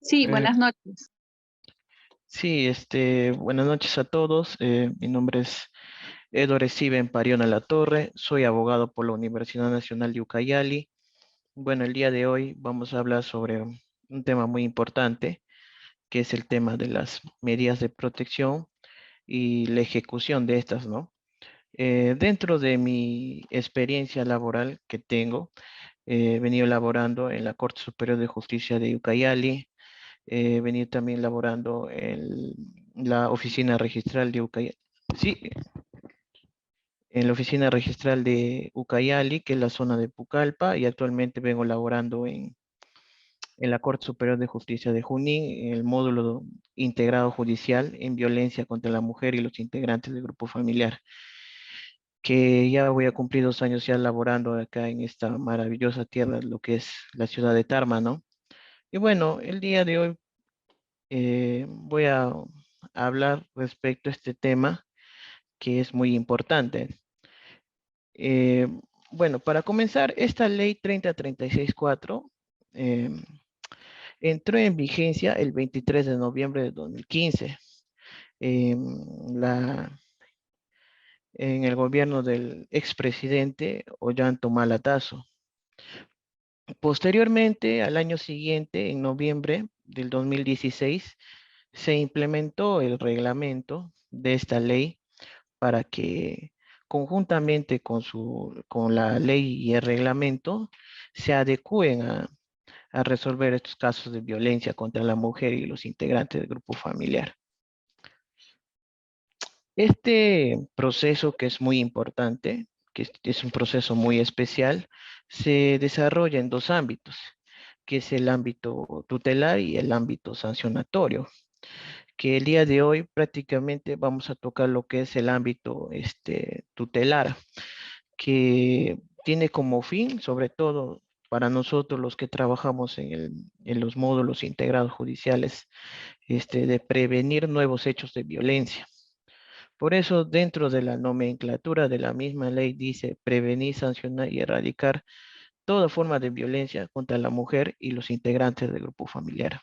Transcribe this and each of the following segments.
Sí, Eh, buenas noches. sí, buenas noches a todos. Mi nombre es Edward Steven Pariona La Torre. Soy abogado por la Universidad Nacional de Ucayali. Bueno, el día de hoy vamos a hablar sobre un tema muy importante, que es el tema de las medidas de protección y la ejecución de estas, ¿no? Dentro de mi experiencia laboral que tengo, he venido laborando en la Corte Superior de Justicia de Ucayali. He venido también laborando en la oficina registral de Ucayali. Sí, en la oficina registral de Ucayali, que es la zona de Pucallpa, y actualmente vengo laborando en la Corte Superior de Justicia de Junín, en el módulo integrado judicial en violencia contra la mujer y los integrantes del grupo familiar, que ya voy a cumplir 2 años ya laborando acá en esta maravillosa tierra, lo que es la ciudad de Tarma, ¿no? Y bueno, el día de hoy voy a hablar respecto a este tema que es muy importante. Eh, bueno, para comenzar, esta ley 30364 eh, entró en vigencia el 23 de noviembre de 2015 la, en el gobierno del expresidente Ollanta Humala Tazo. Posteriormente, al año siguiente, en noviembre del 2016, se implementó el reglamento de esta ley para que conjuntamente con la ley y el reglamento se adecúen a resolver estos casos de violencia contra la mujer y los integrantes del grupo familiar. Este proceso, que es muy importante, que es un proceso muy especial, se desarrolla en dos ámbitos, que es el ámbito tutelar y el ámbito sancionatorio, que el día de hoy prácticamente vamos a tocar lo que es el ámbito tutelar, que tiene como fin, sobre todo para nosotros los que trabajamos en los módulos integrados judiciales, de prevenir nuevos hechos de violencia. Por eso, dentro de la nomenclatura de la misma ley dice prevenir, sancionar y erradicar toda forma de violencia contra la mujer y los integrantes del grupo familiar.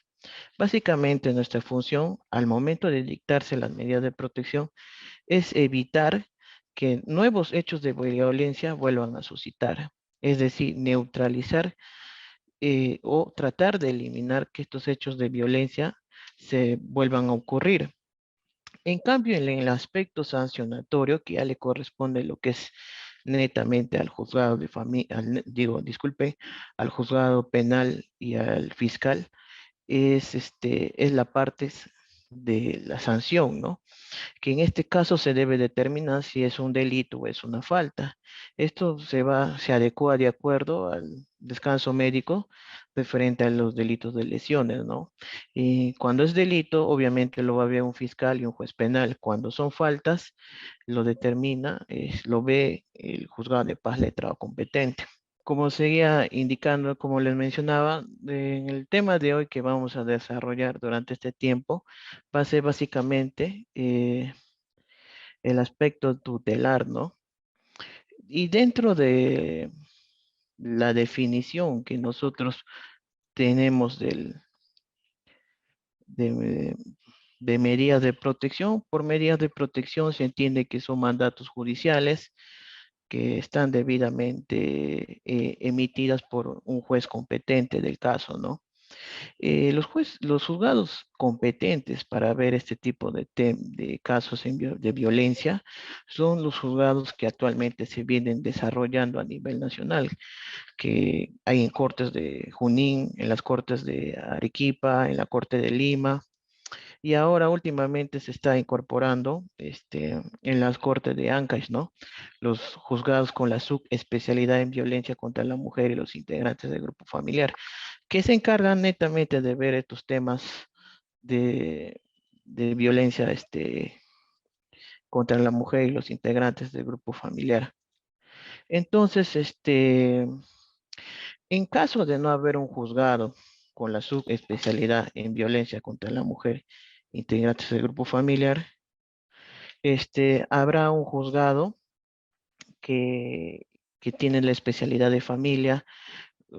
Básicamente, nuestra función al momento de dictarse las medidas de protección es evitar que nuevos hechos de violencia vuelvan a suscitar, es decir, neutralizar o tratar de eliminar que estos hechos de violencia se vuelvan a ocurrir. En cambio, en el aspecto sancionatorio, que ya le corresponde lo que es netamente al juzgado de familia, digo, disculpe, al juzgado penal y al fiscal, es la parte de la sanción, ¿no? Que en este caso se debe determinar si es un delito o es una falta. Esto se adecua de acuerdo al descanso médico referente a los delitos de lesiones, ¿no? Y cuando es delito, obviamente lo va a ver un fiscal y un juez penal. Cuando son faltas, lo determina, lo ve el juzgado de paz letrado competente. Como seguía indicando, como les mencionaba, en el tema de hoy que vamos a desarrollar durante este tiempo, va a ser básicamente el aspecto tutelar, ¿no? Y dentro de la definición que nosotros tenemos de, de medidas de protección, por medidas de protección se entiende que son mandatos judiciales que están debidamente emitidas por un juez competente del caso, ¿no? Los juzgados competentes para ver este tipo de casos de violencia son los juzgados que actualmente se vienen desarrollando a nivel nacional, que hay en cortes de Junín, en las cortes de Arequipa, en la corte de Lima, y ahora últimamente se está incorporando en las cortes de Ancash, ¿no? Los juzgados con la subespecialidad en violencia contra la mujer y los integrantes del grupo familiar, que se encargan netamente de ver estos temas de, de violencia contra la mujer y los integrantes del grupo familiar. Entonces, en caso de no haber un juzgado con la subespecialidad en violencia contra la mujer, integrantes del grupo familiar, habrá un juzgado que, que tiene la especialidad de familia,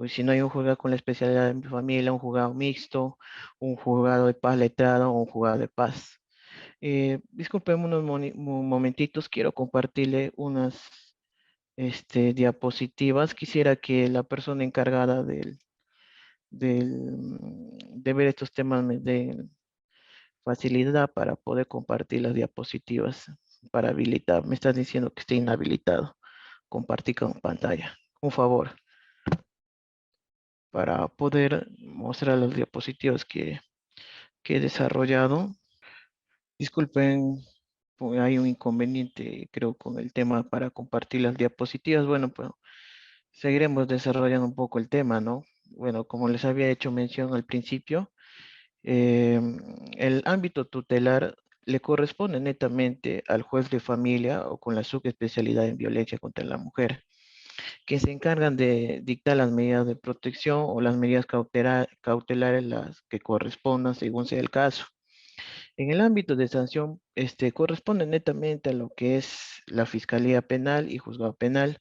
si no hay un juzgado con la especialidad de familia, un juzgado mixto, un juzgado de paz letrado o un juzgado de paz. Discúlpeme momentitos, quiero compartirle unas diapositivas. Quisiera que la persona encargada de ver estos temas me dé facilidad para poder compartir las diapositivas para habilitar. Me estás diciendo que estoy inhabilitado. Compartir con pantalla. Un favor, para poder mostrar las diapositivas que he desarrollado. Disculpen, hay un inconveniente, creo, con el tema para compartir las diapositivas. Bueno, pues seguiremos desarrollando un poco el tema, ¿no? Bueno, como les había hecho mención al principio, eh, el ámbito tutelar le corresponde netamente al juez de familia o con la subespecialidad en violencia contra la mujer, que se encargan de dictar las medidas de protección o las medidas cautelares las que correspondan según sea el caso. En el ámbito de sanción, corresponde netamente a lo que es la Fiscalía Penal y Juzgado Penal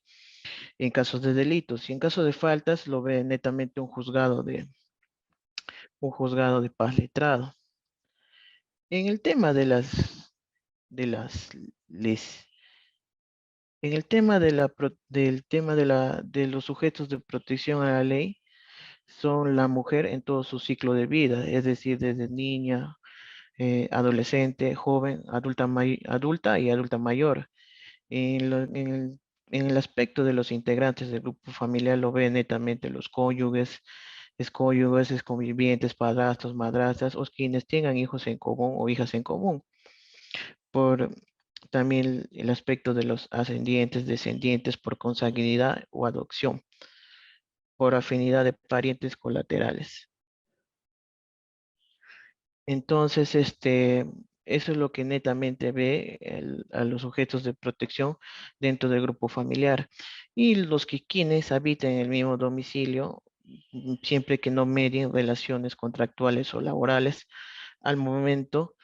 en casos de delitos, y en caso de faltas lo ve netamente un juzgado de paz letrado. En el tema de las les, en el tema del tema de los sujetos de protección a la ley, son la mujer en todo su ciclo de vida, es decir, desde niña, adolescente, joven, adulta y adulta mayor. En el aspecto de los integrantes del grupo familiar lo ven netamente los cónyuges, excónyuges, convivientes, padrastros, madrastras o quienes tengan hijos en común o hijas en común. Por también el aspecto de los ascendientes, descendientes por consanguinidad o adopción, por afinidad de parientes colaterales. Entonces, eso es lo que netamente ve a los sujetos de protección dentro del grupo familiar. Y los que quienes habitan en el mismo domicilio, siempre que no medien relaciones contractuales o laborales al momento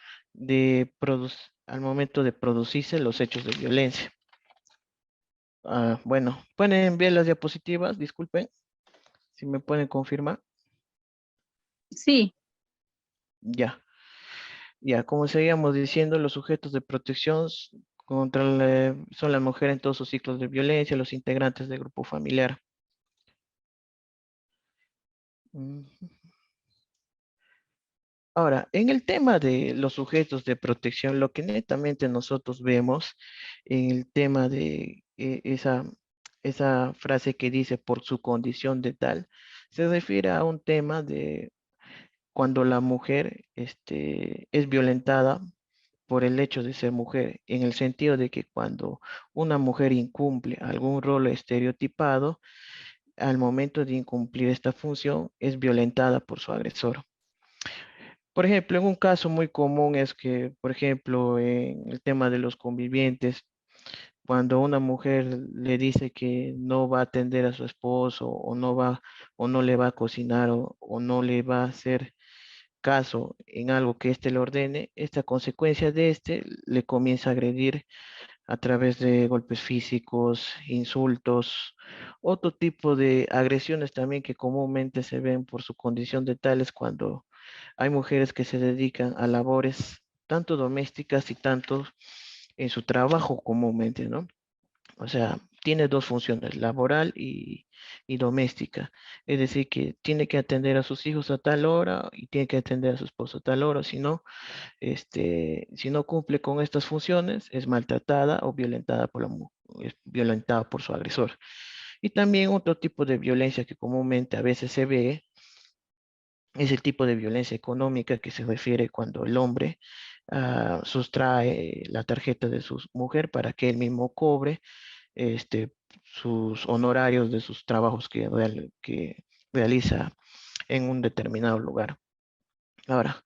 al momento de producirse los hechos de violencia. Bueno, pueden ver las diapositivas, disculpen, si me pueden confirmar. Sí. Ya. Ya, como seguíamos diciendo, los sujetos de protección son las mujeres en todos sus ciclos de violencia, los integrantes del grupo familiar. Mm. Ahora, en el tema de los sujetos de protección, lo que netamente nosotros vemos en el tema de esa frase que dice por su condición de tal, se refiere a un tema de cuando la mujer es violentada por el hecho de ser mujer, en el sentido de que cuando una mujer incumple algún rol estereotipado, al momento de incumplir esta función, es violentada por su agresor. Por ejemplo, en un caso muy común es que, por ejemplo, en el tema de los convivientes, cuando una mujer le dice que no va a atender a su esposo o no le va a cocinar o no le va a hacer caso en algo que éste le ordene, esta consecuencia de le comienza a agredir a través de golpes físicos, insultos, otro tipo de agresiones también que comúnmente se ven por su condición de tales cuando hay mujeres que se dedican a labores tanto domésticas y tanto en su trabajo comúnmente, ¿no? O sea, tiene dos funciones, laboral y doméstica. Es decir, que tiene que atender a sus hijos a tal hora y tiene que atender a su esposo a tal hora, si no cumple con estas funciones, es maltratada o violentada es violentada por su agresor. Y también otro tipo de violencia que comúnmente a veces se ve es el tipo de violencia económica que se refiere cuando el hombre sustrae la tarjeta de su mujer para que él mismo cobre sus honorarios de sus trabajos que realiza en un determinado lugar. Ahora,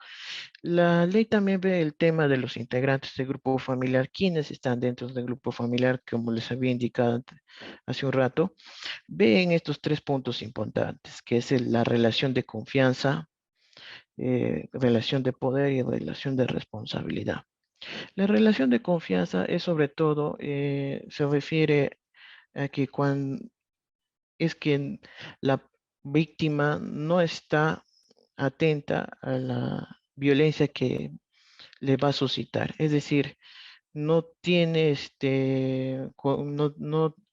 la ley también ve el tema de los integrantes del grupo familiar, quienes están dentro del grupo familiar, como les había indicado hace un rato, ven estos tres puntos importantes, que es la relación de confianza, relación de poder y relación de responsabilidad. La relación de confianza es sobre todo, se refiere a que cuando es que víctima no está atenta a la violencia que le va a suscitar. Es decir, no tiene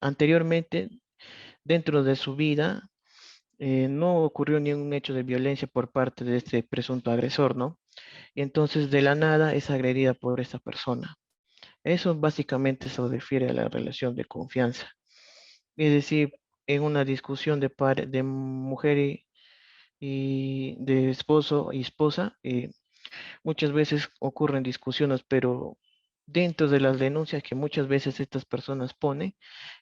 anteriormente dentro de su vida no ocurrió ningún hecho de violencia por parte de este presunto agresor, ¿no? Y entonces de la nada es agredida por esta persona. Eso básicamente se refiere a la relación de confianza. Es decir, en una discusión de mujer y de esposo y esposa, muchas veces ocurren discusiones, pero dentro de las denuncias que muchas veces estas personas ponen,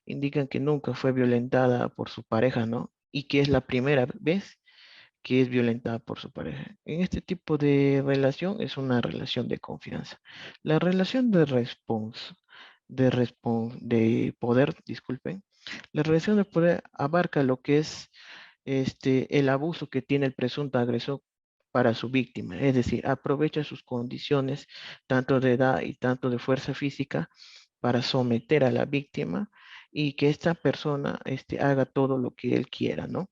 indican que nunca fue violentada por su pareja, ¿no? Y que es la primera vez que es violentada por su pareja. En este tipo de relación es una relación de confianza. La relación de poder, disculpen, la relación de poder abarca lo que es el abuso que tiene el presunto agresor para su víctima, es decir, aprovecha sus condiciones tanto de edad y tanto de fuerza física para someter a la víctima y que esta persona haga todo lo que él quiera, ¿no?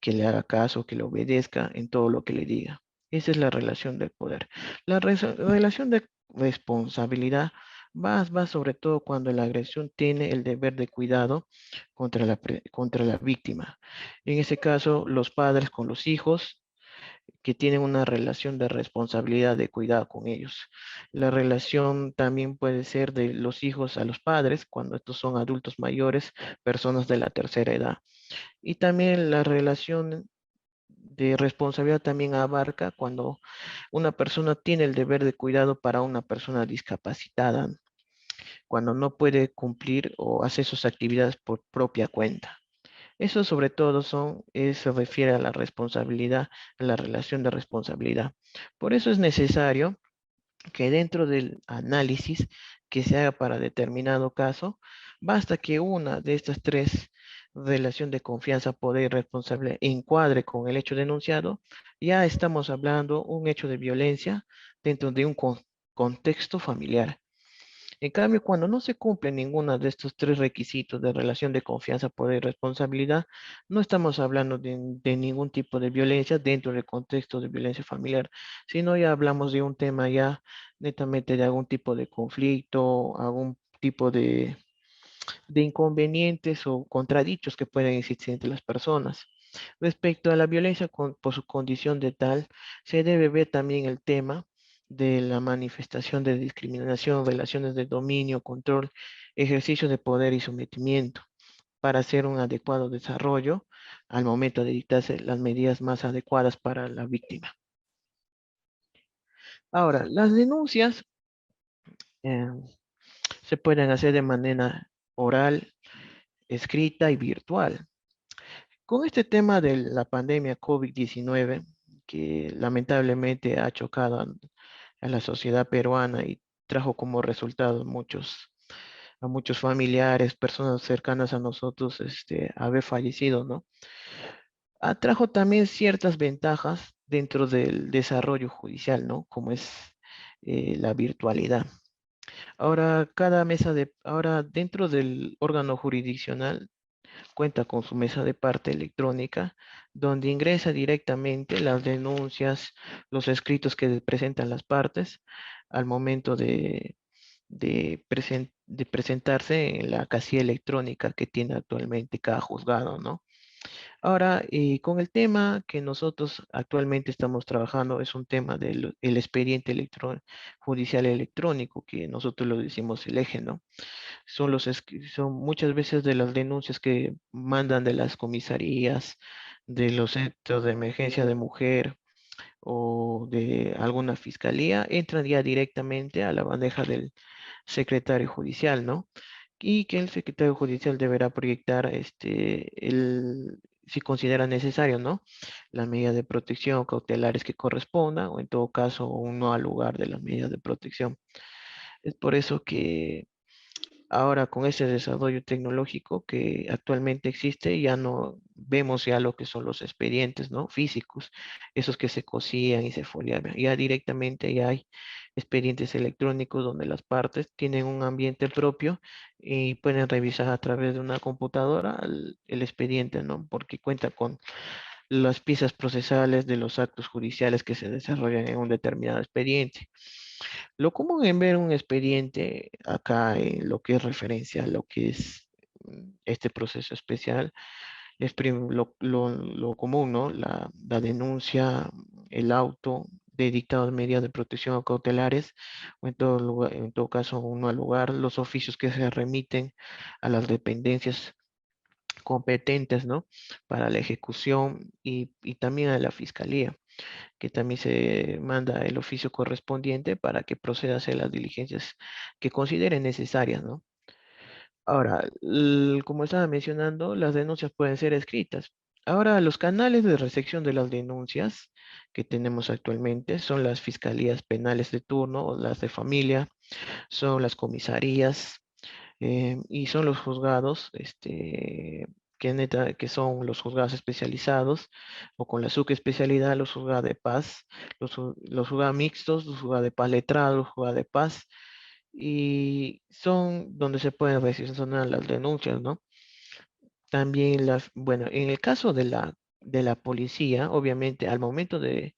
Que le haga caso, que le obedezca en todo lo que le diga. Esa es la relación del poder. La relación de responsabilidad va sobre todo cuando la agresión tiene el deber de cuidado contra la víctima. En ese caso, los padres con los hijos que tienen una relación de responsabilidad de cuidado con ellos. La relación también puede ser de los hijos a los padres, cuando estos son adultos mayores, personas de la tercera edad. Y también la relación de responsabilidad también abarca cuando una persona tiene el deber de cuidado para una persona discapacitada, cuando no puede cumplir o hacer sus actividades por propia cuenta. Eso sobre todo se refiere a la responsabilidad, a la relación de responsabilidad. Por eso es necesario que dentro del análisis que se haga para determinado caso, basta que una de estas tres relación de confianza, poder y responsable encuadre con el hecho denunciado, ya estamos hablando un hecho de violencia dentro de un contexto familiar. En cambio, cuando no se cumple ninguno de estos tres requisitos de relación de confianza, poder y responsabilidad, no estamos hablando de ningún tipo de violencia dentro del contexto de violencia familiar, sino ya hablamos de un tema ya netamente de algún tipo de conflicto, algún tipo de inconvenientes o contradichos que pueden existir entre las personas. Respecto a la violencia por su condición de tal, se debe ver también el tema de la manifestación de discriminación, relaciones de dominio, control, ejercicio de poder y sometimiento para hacer un adecuado desarrollo al momento de dictarse las medidas más adecuadas para la víctima. Ahora, las denuncias eh, se pueden hacer de manera oral, escrita y virtual. Con este tema de la pandemia COVID-19, que lamentablemente ha chocado a la sociedad peruana y trajo como resultado a muchos familiares, personas cercanas a nosotros, haber fallecido, ¿no? Atrajo también ciertas ventajas dentro del desarrollo judicial, ¿no? Como es la virtualidad. Ahora dentro del órgano jurisdiccional cuenta con su mesa de parte electrónica, donde ingresa directamente las denuncias, los escritos que presentan las partes al momento de presentarse en la casilla electrónica que tiene actualmente cada juzgado, ¿no? Ahora, con el tema que nosotros actualmente estamos trabajando, es un tema del el expediente judicial electrónico, que nosotros lo decimos el eje, ¿no? Son muchas veces de las denuncias que mandan de las comisarías, de los centros de emergencia de mujer o de alguna fiscalía, entran ya directamente a la bandeja del secretario judicial, ¿no? Y que el secretario judicial deberá proyectar si considera necesario, ¿no? Las medidas de protección cautelares que correspondan o en todo caso un no al lugar de las medidas de protección. Es por eso que ahora con ese desarrollo tecnológico que actualmente existe, ya no vemos ya lo que son los expedientes, ¿no? Físicos, esos que se cosían y se foliaban. Ya directamente ya hay expedientes electrónicos donde las partes tienen un ambiente propio y pueden revisar a través de una computadora el expediente, ¿no? Porque cuenta con las piezas procesales de los actos judiciales que se desarrollan en un determinado expediente. Lo común en ver un expediente acá en lo que es referencia a lo que es este proceso especial es lo común, ¿no? La denuncia, el auto de dictado de medidas de protección o cautelares, o en todo lugar, en todo caso, uno al lugar, los oficios que se remiten a las dependencias competentes, ¿no? Para la ejecución y también a la fiscalía, que también se manda el oficio correspondiente para que proceda a hacer las diligencias que consideren necesarias, ¿no? Ahora, como estaba mencionando, las denuncias pueden ser escritas. Ahora, los canales de recepción de las denuncias que tenemos actualmente son las fiscalías penales de turno o las de familia, son las comisarías y son los juzgados, que son los juzgados especializados o con la subespecialidad, los juzgados de paz, los juzgados mixtos, los juzgados de paz letrados, los juzgados de paz y son donde se pueden recepcionar las denuncias, ¿no? También bueno, en el caso de la policía, obviamente al momento de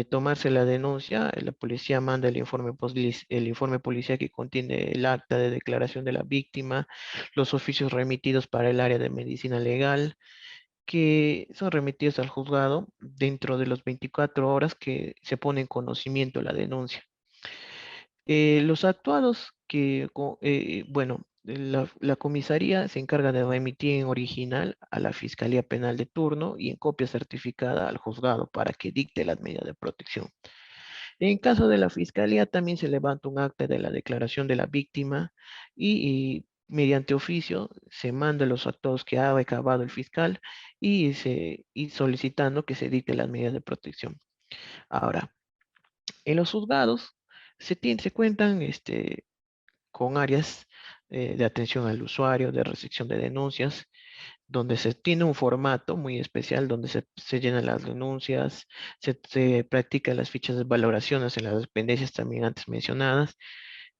tomarse la denuncia, la policía manda el informe policial que contiene el acta de declaración de la víctima, los oficios remitidos para el área de medicina legal, que son remitidos al juzgado dentro de los 24 horas que se pone en conocimiento la denuncia. Los actuados bueno, la comisaría se encarga de remitir en original a la Fiscalía Penal de turno y en copia certificada al juzgado para que dicte las medidas de protección. En caso de la Fiscalía también se levanta un acta de la declaración de la víctima y mediante oficio se manda los actuados que ha recabado el fiscal y solicitando que se dicte las medidas de protección. Ahora, en los juzgados se cuentan con áreas de atención al usuario, de recepción de denuncias, donde se tiene un formato muy especial, donde se llenan las denuncias, se practican las fichas de valoraciones en las dependencias también antes mencionadas,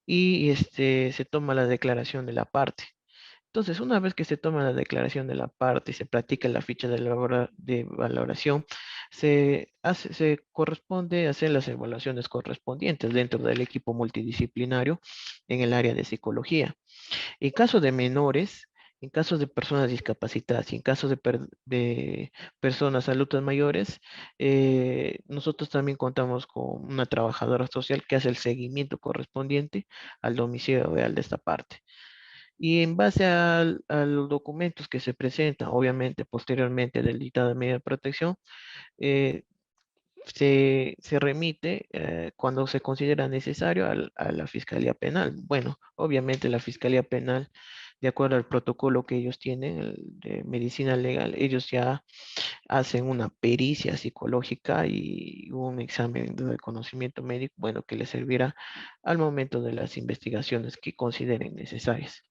y se toma la declaración de la parte. Entonces, una vez que se toma la declaración de la parte y se practica la ficha de valoración, se corresponde hacer las evaluaciones correspondientes dentro del equipo multidisciplinario en el área de psicología. En caso de menores, en casos de personas discapacitadas y en casos de personas adultas mayores, nosotros también contamos con una trabajadora social que hace el seguimiento correspondiente al domicilio real de esta parte. Y en base a los documentos que se presentan, obviamente posteriormente del dictado de medida de protección, eh, se remite cuando se considera necesario a la Fiscalía Penal. Bueno, obviamente la Fiscalía Penal, de acuerdo al protocolo que ellos tienen de medicina legal, ellos ya hacen una pericia psicológica y un examen de conocimiento médico, bueno, que les servirá al momento de las investigaciones que consideren necesarias.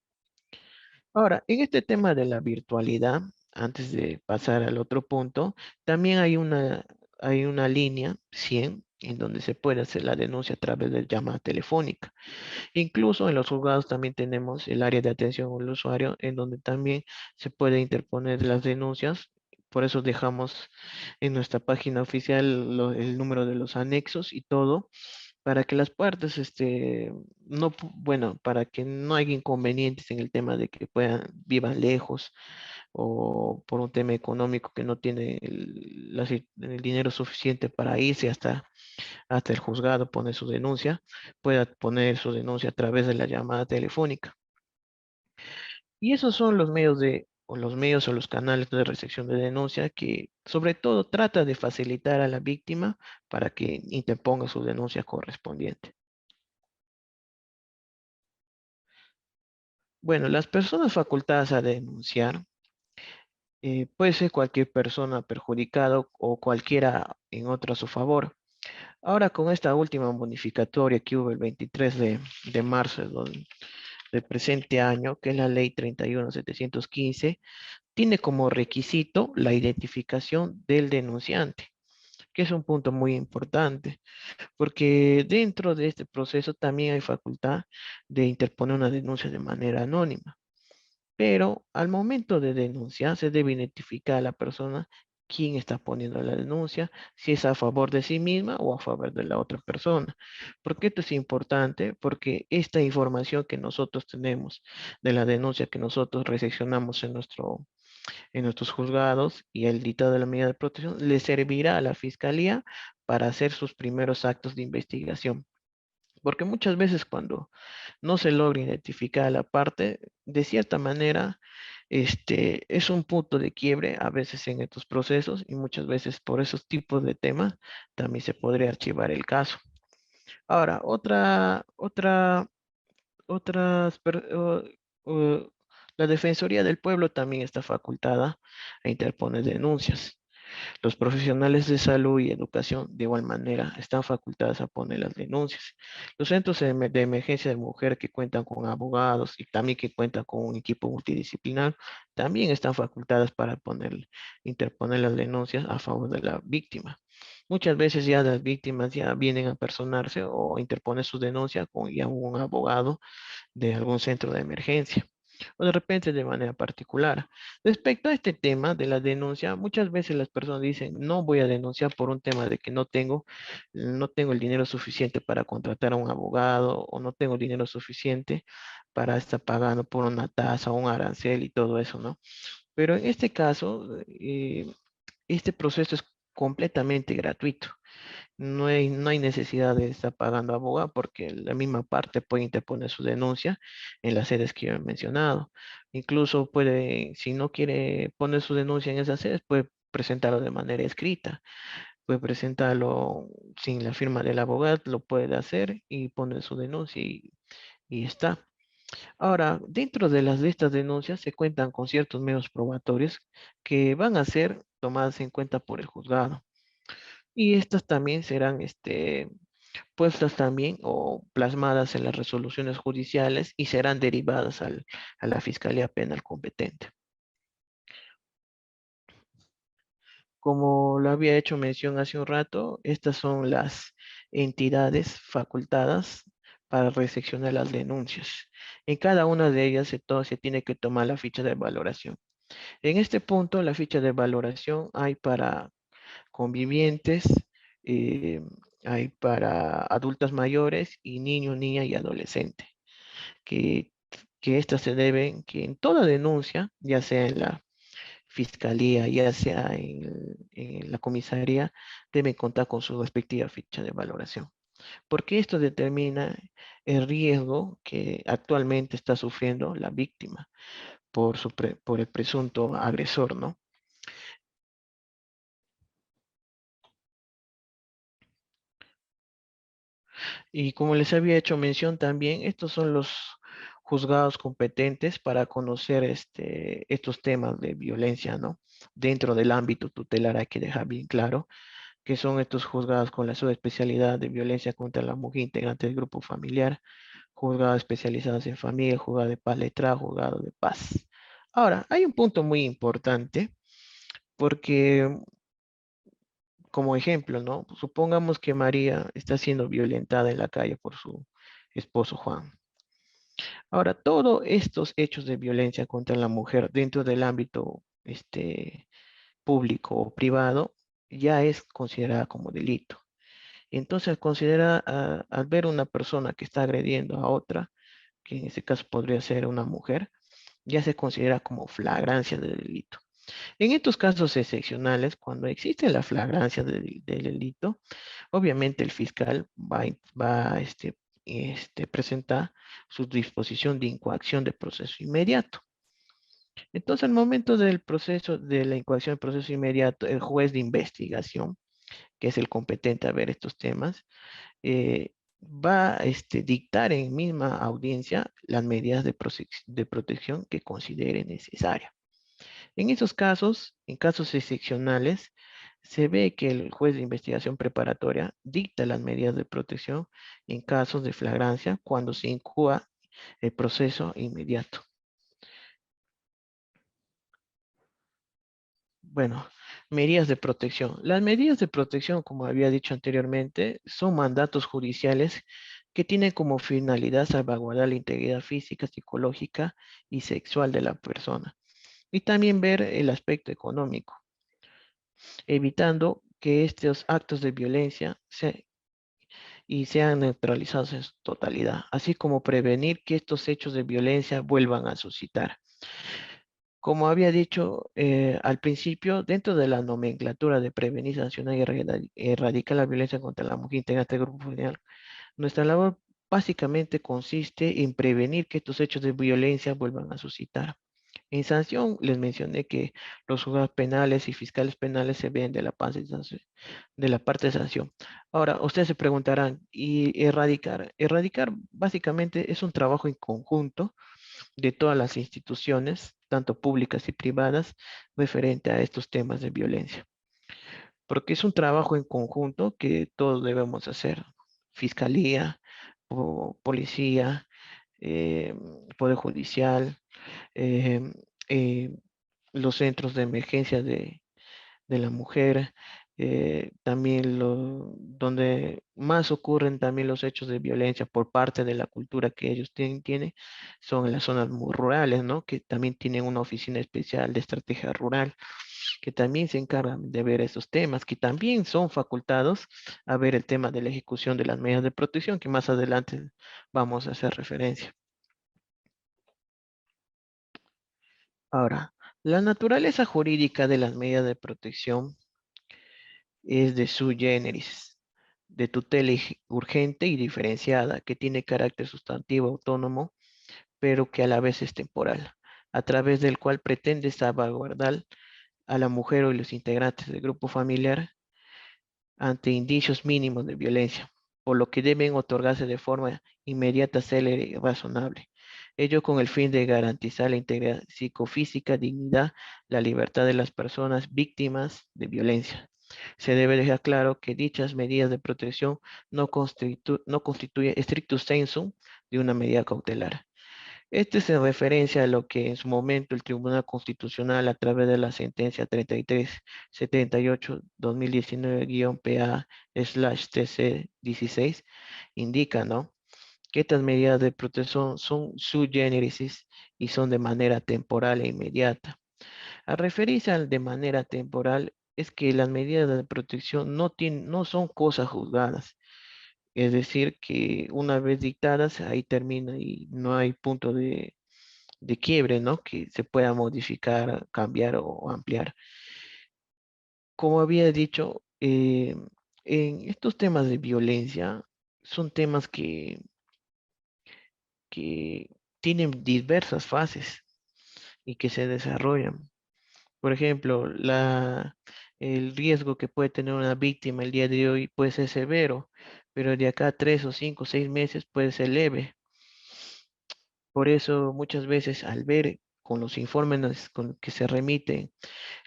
Ahora, en este tema de la virtualidad, antes de pasar al otro punto, también hay una línea 100 en donde se puede hacer la denuncia a través de llamada telefónica. Incluso en los juzgados también tenemos el área de atención al usuario, en donde también se puede interponer las denuncias. Por eso dejamos en nuestra página oficial el número de los anexos y todo para que las partes, bueno, para que no haya inconvenientes en el tema de que vivan lejos o por un tema económico que no tiene el dinero suficiente para irse hasta el juzgado, poner su denuncia, pueda poner su denuncia a través de la llamada telefónica. Y esos son los medios o los canales de recepción de denuncia que sobre todo trata de facilitar a la víctima para que interponga su denuncia correspondiente. Bueno, las personas facultadas a denunciar puede ser cualquier persona perjudicada o cualquiera en otro a su favor. Ahora con esta última modificatoria que hubo el 23 de marzo del presente año, que es la ley 31.715, tiene como requisito la identificación del denunciante, que es un punto muy importante, porque dentro de este proceso también hay facultad de interponer una denuncia de manera anónima. Pero al momento de denunciar se debe identificar a la persona quién está poniendo la denuncia, si es a favor de sí misma o a favor de la otra persona. ¿Por qué esto es importante? Porque esta información que nosotros tenemos de la denuncia que nosotros recepcionamos en nuestros juzgados y el dictado de la medida de protección le servirá a la fiscalía para hacer sus primeros actos de investigación. Porque muchas veces cuando no se logra identificar a la parte, de cierta manera, es un punto de quiebre a veces en estos procesos y muchas veces por esos tipos de temas también se podría archivar el caso. Ahora, otras, la Defensoría del Pueblo también está facultada a interponer denuncias. Los profesionales de salud y educación, de igual manera, están facultados a poner las denuncias. Los centros de emergencia de mujer que cuentan con abogados y también que cuentan con un equipo multidisciplinar, también están facultadas para interponer las denuncias a favor de la víctima. Muchas veces ya las víctimas ya vienen a personarse o interponen su denuncia con ya un abogado de algún centro de emergencia o de repente de manera particular. Respecto a este tema de la denuncia, muchas veces las personas dicen, no voy a denunciar por un tema de que no tengo el dinero suficiente para contratar a un abogado o no tengo el dinero suficiente para estar pagando por una tasa o un arancel y todo eso, ¿no? Pero en este caso, este proceso es completamente gratuito. No hay necesidad de estar pagando abogado porque la misma parte puede interponer su denuncia en las sedes que yo he mencionado. Incluso puede, si no quiere poner su denuncia en esas sedes, puede presentarlo de manera escrita. Puede presentarlo sin la firma del abogado, lo puede hacer y poner su denuncia y está. Ahora, dentro de las listas de denuncias se cuentan con ciertos medios probatorios que van a ser tomadas en cuenta por el juzgado. Y estas también serán puestas también o plasmadas en las resoluciones judiciales y serán derivadas a la Fiscalía Penal competente. Como lo había hecho mención hace un rato, estas son las entidades facultadas para recepcionar las denuncias. En cada una de ellas se tiene que tomar la ficha de valoración. En este punto, la ficha de valoración hay para convivientes, eh, hay para adultos mayores y niños, niñas y adolescentes, que, que estas se deben, que en toda denuncia, ya sea en la fiscalía, ya sea en la comisaría, deben contar con su respectiva ficha de valoración, porque esto determina el riesgo que actualmente está sufriendo la víctima por el presunto agresor, ¿no? Y como les había hecho mención también, estos son los juzgados competentes para conocer estos temas de violencia, ¿no? Dentro del ámbito tutelar hay que dejar bien claro que son estos juzgados con la subespecialidad de violencia contra la mujer integrante del grupo familiar, juzgados especializados en familia, juzgado de paz letrada, juzgado de paz. Ahora, hay un punto muy importante porque, como ejemplo, ¿no? Supongamos que María está siendo violentada en la calle por su esposo Juan. Ahora, todos estos hechos de violencia contra la mujer dentro del ámbito público o privado ya es considerada como delito. Entonces, al ver una persona que está agrediendo a otra, que en este caso podría ser una mujer, ya se considera como flagrancia de delito. En estos casos excepcionales, cuando existe la flagrancia del delito, obviamente el fiscal va a presentar su disposición de incoacción de proceso inmediato. Entonces, al momento del proceso de la incoacción de proceso inmediato, el juez de investigación, que es el competente a ver estos temas, va a dictar en misma audiencia las medidas de protección que considere necesaria. En esos casos, en casos excepcionales, se ve que el juez de investigación preparatoria dicta las medidas de protección en casos de flagrancia cuando se incoa el proceso inmediato. Bueno, medidas de protección. Las medidas de protección, como había dicho anteriormente, son mandatos judiciales que tienen como finalidad salvaguardar la integridad física, psicológica y sexual de la persona. Y también ver el aspecto económico. evitando que estos actos de violencia sean neutralizados en su totalidad, así como prevenir que estos hechos de violencia vuelvan a suscitar. Como había dicho al principio, dentro de la nomenclatura de prevenir, sancionar y erradicar la violencia contra la mujer integrante del grupo familiar, nuestra labor básicamente consiste en prevenir que estos hechos de violencia vuelvan a suscitar. En sanción les mencioné que los juzgados penales y fiscales penales se ven de la parte de sanción. Ahora, ustedes se preguntarán, ¿y erradicar? Erradicar básicamente es un trabajo en conjunto de todas las instituciones, tanto públicas y privadas, referente a estos temas de violencia. Porque es un trabajo en conjunto que todos debemos hacer. Fiscalía, policía, eh, Poder Judicial, eh, eh, los centros de emergencia de la mujer, también donde más ocurren también los hechos de violencia por parte de la cultura que ellos tienen, son en las zonas muy rurales, ¿no? Que también tienen una oficina especial de estrategia rural, que también se encargan de ver esos temas, que también son facultados a ver el tema de la ejecución de las medidas de protección, que más adelante vamos a hacer referencia. Ahora, la naturaleza jurídica de las medidas de protección es de sui generis, de tutela urgente y diferenciada, que tiene carácter sustantivo autónomo, pero que a la vez es temporal, a través del cual pretende salvaguardar a la mujer o los integrantes del grupo familiar ante indicios mínimos de violencia, por lo que deben otorgarse de forma inmediata, célere y razonable. Ello con el fin de garantizar la integridad psicofísica, dignidad, la libertad de las personas víctimas de violencia. Se debe dejar claro que dichas medidas de protección no constituyen estricto sensu de una medida cautelar. Este es en referencia a lo que en su momento el Tribunal Constitucional, a través de la sentencia 3378-2019-PA/TC16, indica, ¿no? Que estas medidas de protección son sui generis y son de manera temporal e inmediata. Al referirse al de manera temporal, es que las medidas de protección no son cosas juzgadas. Es decir, que una vez dictadas, ahí termina y no hay punto de quiebre, ¿no? Que se pueda modificar, cambiar o ampliar. Como había dicho, en estos temas de violencia son temas que tienen diversas fases y que se desarrollan. Por ejemplo, el riesgo que puede tener una víctima el día de hoy puede ser severo, pero de acá a 3 o 5 o 6 meses puede ser leve. Por eso muchas veces al ver con los informes con que se remiten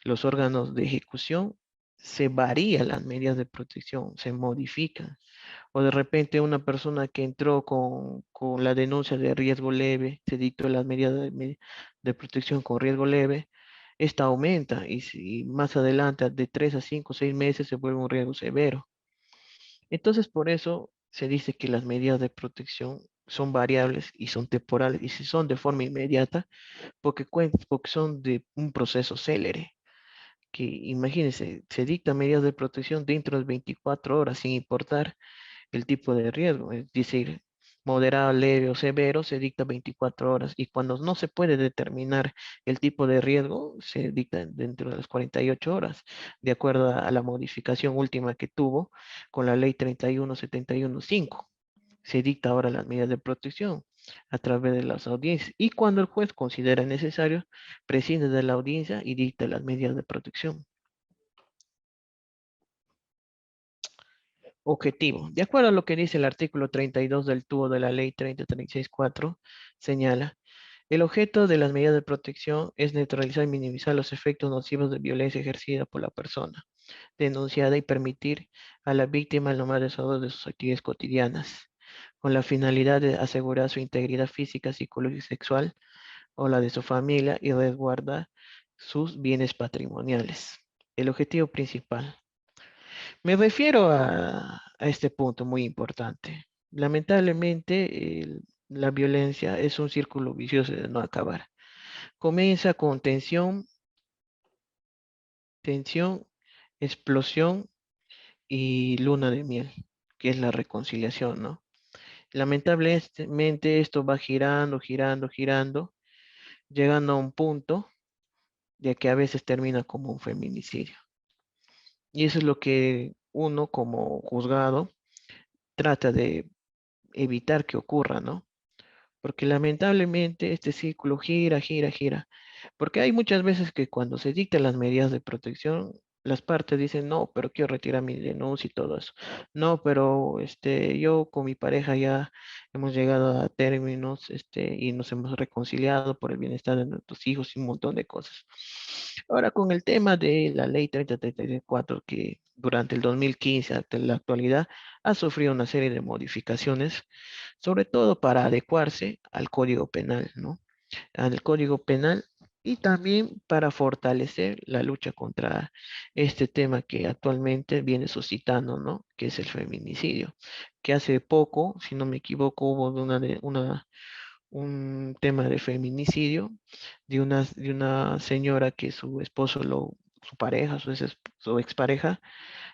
los órganos de ejecución, se varían las medidas de protección, se modifican. O de repente una persona que entró con la denuncia de riesgo leve, se dictó las medidas de protección con riesgo leve, esta aumenta y si más adelante de 3 a 5 o 6 meses se vuelve un riesgo severo. Entonces por eso se dice que las medidas de protección son variables y son temporales y si son de forma inmediata porque son de un proceso célere que imagínense, se dictan medidas de protección dentro de 24 horas sin importar el tipo de riesgo, es decir, moderado, leve o severo, se dicta 24 horas y cuando no se puede determinar el tipo de riesgo, se dicta dentro de las 48 horas, de acuerdo a la modificación última que tuvo con la ley 3171-5. Se dicta ahora las medidas de protección a través de las audiencias y cuando el juez considera necesario, prescinde de la audiencia y dicta las medidas de protección. Objetivo. De acuerdo a lo que dice el artículo 32 del tubo de la ley 3036-4, señala, el objeto de las medidas de protección es neutralizar y minimizar los efectos nocivos de violencia ejercida por la persona denunciada y permitir a la víctima el normal desarrollo de sus actividades cotidianas, con la finalidad de asegurar su integridad física, psicológica y sexual o la de su familia y resguardar sus bienes patrimoniales. El objetivo principal. Me refiero a este punto muy importante. Lamentablemente, la violencia es un círculo vicioso de no acabar. Comienza con tensión, tensión explosión y luna de miel, que es la reconciliación, ¿no? Lamentablemente esto va girando, girando, girando, llegando a un punto de que a veces termina como un feminicidio. Y eso es lo que uno como juzgado trata de evitar que ocurra, ¿no? Porque lamentablemente este círculo gira, gira, gira. Porque hay muchas veces que cuando se dictan las medidas de protección, las partes dicen, no, pero quiero retirar mi denuncia y todo eso. No, pero yo con mi pareja ya hemos llegado a términos y nos hemos reconciliado por el bienestar de nuestros hijos y un montón de cosas. Ahora, con el tema de la ley 3034, que durante el 2015 hasta la actualidad ha sufrido una serie de modificaciones, sobre todo para adecuarse al Código Penal, ¿no? Al Código Penal y también para fortalecer la lucha contra este tema que actualmente viene suscitando, ¿no? Que es el feminicidio, que hace poco, si no me equivoco, hubo un tema de feminicidio de una señora que su esposo su pareja, su expareja,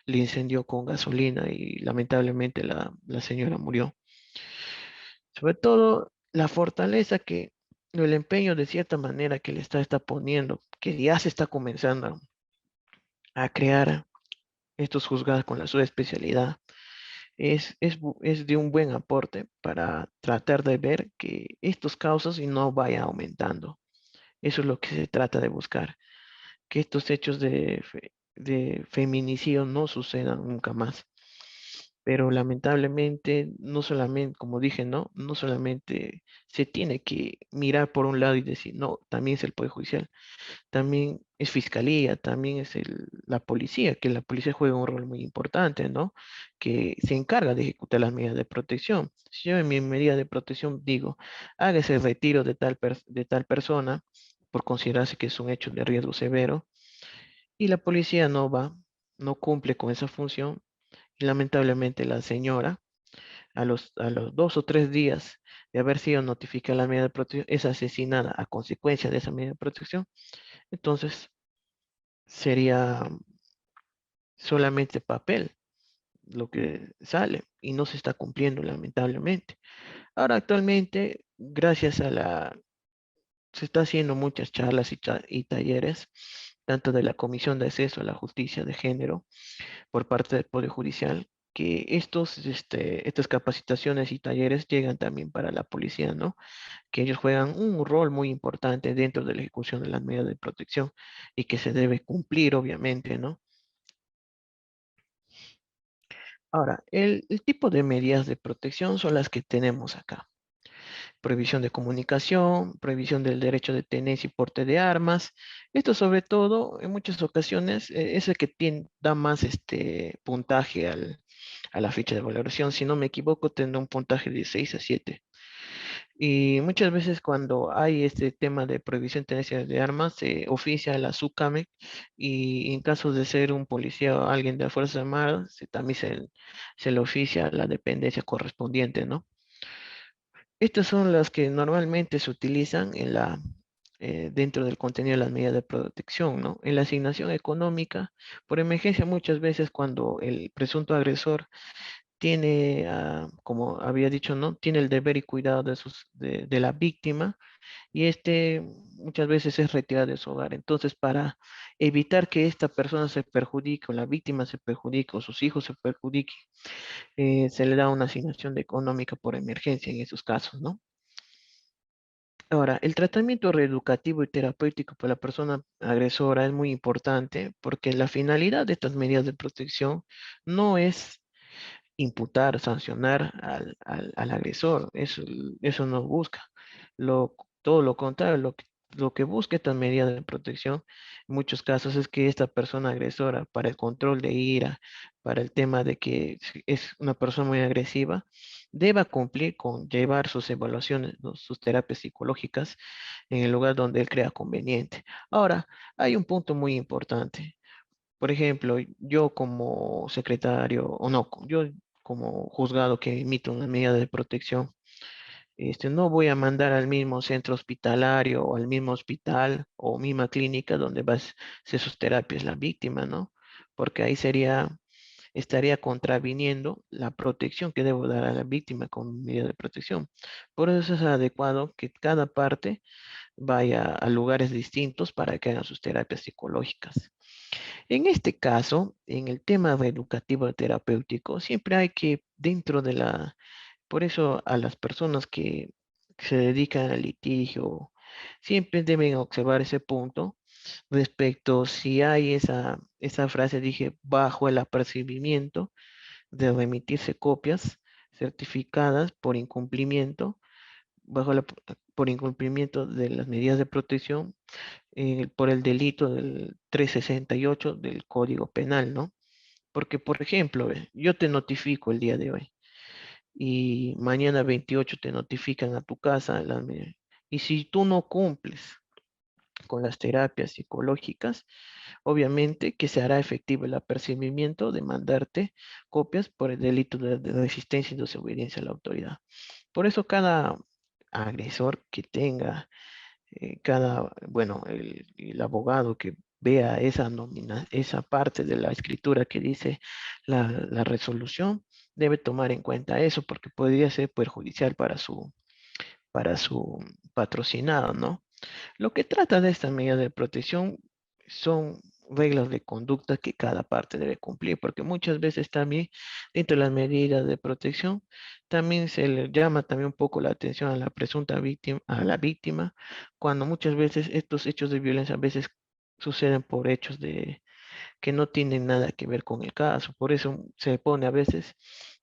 le incendió con gasolina y lamentablemente la señora murió. Sobre todo la fortaleza el empeño de cierta manera que le está poniendo, que ya se está comenzando a crear estos juzgados con la subespecialidad, es de un buen aporte para tratar de ver que estos causas y no vayan aumentando. Eso es lo que se trata de buscar, que estos hechos de feminicidio no sucedan nunca más. Pero lamentablemente, no solamente, como dije, no solamente se tiene que mirar por un lado y decir, no, también es el Poder Judicial, también es Fiscalía, también es la policía, que la policía juega un rol muy importante, ¿no? Que se encarga de ejecutar las medidas de protección. Si yo en mi medida de protección digo, hágase el retiro de tal persona por considerarse que es un hecho de riesgo severo, y la policía no va, no cumple con esa función, y lamentablemente la señora, a los 2 o 3 días de haber sido notificada la medida de protección, es asesinada a consecuencia de esa medida de protección, entonces sería solamente papel lo que sale y no se está cumpliendo lamentablemente. Ahora actualmente, se está haciendo muchas charlas y talleres, tanto de la Comisión de Acceso a la Justicia de Género por parte del Poder Judicial, que estas capacitaciones y talleres llegan también para la policía, ¿no? Que ellos juegan un rol muy importante dentro de la ejecución de las medidas de protección y que se debe cumplir, obviamente, ¿no? Ahora, el tipo de medidas de protección son las que tenemos acá. Prohibición de comunicación, prohibición del derecho de tenencia y porte de armas. Esto sobre todo, en muchas ocasiones, es el que da más puntaje a la ficha de valoración. Si no me equivoco, tendrá un puntaje de 6 a 7. Y muchas veces cuando hay este tema de prohibición de tenencia de armas, se oficia a la SUCAME y en caso de ser un policía o alguien de las Fuerzas Armadas, también se le oficia a la dependencia correspondiente, ¿no? Estas son las que normalmente se utilizan dentro del contenido de las medidas de protección, ¿no? En la asignación económica, por emergencia muchas veces cuando el presunto agresor tiene, como había dicho, ¿no? Tiene el deber y cuidado de la víctima y muchas veces es retirado de su hogar. Entonces, para evitar que esta persona se perjudique o la víctima se perjudique o sus hijos se perjudiquen, se le da una asignación económica por emergencia en esos casos, ¿no? Ahora, el tratamiento reeducativo y terapéutico para la persona agresora es muy importante porque la finalidad de estas medidas de protección no es imputar, sancionar al agresor. Eso no busca. Todo lo contrario, lo que busca esta medida de protección en muchos casos es que esta persona agresora, para el control de ira, para el tema de que es una persona muy agresiva, deba cumplir con llevar sus evaluaciones, ¿no? Sus terapias psicológicas en el lugar donde él crea conveniente. Ahora, hay un punto muy importante. Por ejemplo, yo como secretario, o no, yo como juzgado que emito una medida de protección, no voy a mandar al mismo centro hospitalario o al mismo hospital o misma clínica donde va a hacer sus terapias la víctima, ¿no? porque ahí estaría contraviniendo la protección que debo dar a la víctima con medida de protección. Por eso es adecuado que cada parte vaya a lugares distintos para que hagan sus terapias psicológicas. En este caso, en el tema educativo terapéutico, siempre hay que, dentro de por eso a las personas que se dedican al litigio, siempre deben observar ese punto respecto si hay esa frase, dije, bajo el apercibimiento de remitirse copias certificadas por incumplimiento, por incumplimiento de las medidas de protección por el delito del 368 del Código Penal, ¿no? Porque, por ejemplo, yo te notifico el día de hoy y mañana 28 te notifican a tu casa y si tú no cumples con las terapias psicológicas, obviamente que se hará efectivo el apercibimiento de mandarte copias por el delito de resistencia y desobediencia a la autoridad. Por eso cada agresor que tenga bueno, el abogado que vea esa nómina, esa parte de la escritura que dice la resolución, debe tomar en cuenta eso porque podría ser perjudicial para su patrocinado, ¿no? Lo que trata de esta medida de protección son reglas de conducta que cada parte debe cumplir, porque muchas veces también dentro de las medidas de protección también se le llama también un poco la atención a la presunta víctima, a la víctima, cuando muchas veces estos hechos de violencia a veces suceden por hechos que no tienen nada que ver con el caso. Por eso se pone a veces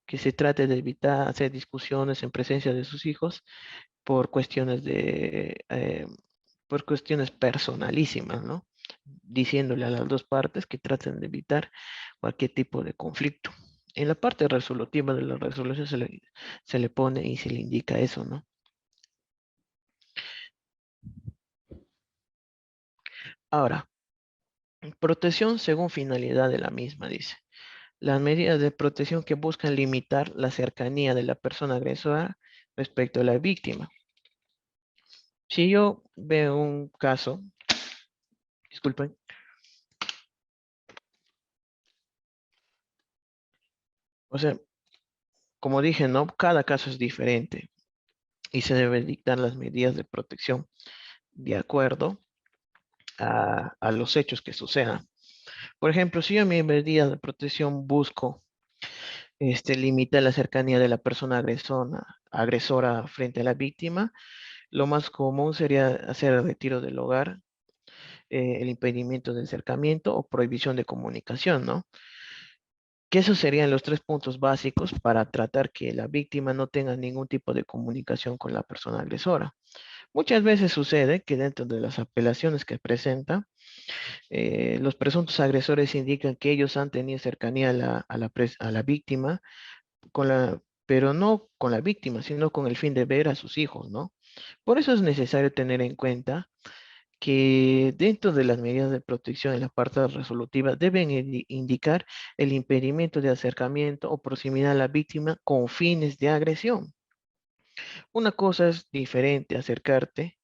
que se trate de evitar hacer discusiones en presencia de sus hijos por cuestiones por cuestiones personalísimas, ¿no? Diciéndole a las dos partes que traten de evitar cualquier tipo de conflicto. En la parte resolutiva de la resolución se le pone y se le indica eso, ¿no? Ahora, protección según finalidad de la misma, dice. Las medidas de protección que buscan limitar la cercanía de la persona agresora respecto a la víctima. Si yo veo un caso, disculpen, o sea, como dije, ¿no? Cada caso es diferente y se deben dictar las medidas de protección de acuerdo a los hechos que sucedan. Por ejemplo, si yo en mi medida de protección busco limitar la cercanía de la persona agresora frente a la víctima, lo más común sería hacer el retiro del hogar, el impedimento del acercamiento o prohibición de comunicación, ¿no? Que esos serían los tres puntos básicos para tratar que la víctima no tenga ningún tipo de comunicación con la persona agresora. Muchas veces sucede que dentro de las apelaciones que presenta, los presuntos agresores indican que ellos han tenido cercanía a la víctima, pero no con la víctima, sino con el fin de ver a sus hijos, ¿no? Por eso es necesario tener en cuenta que dentro de las medidas de protección en la parte resolutiva deben indicar el impedimento de acercamiento o proximidad a la víctima con fines de agresión. Una cosa es diferente acercarte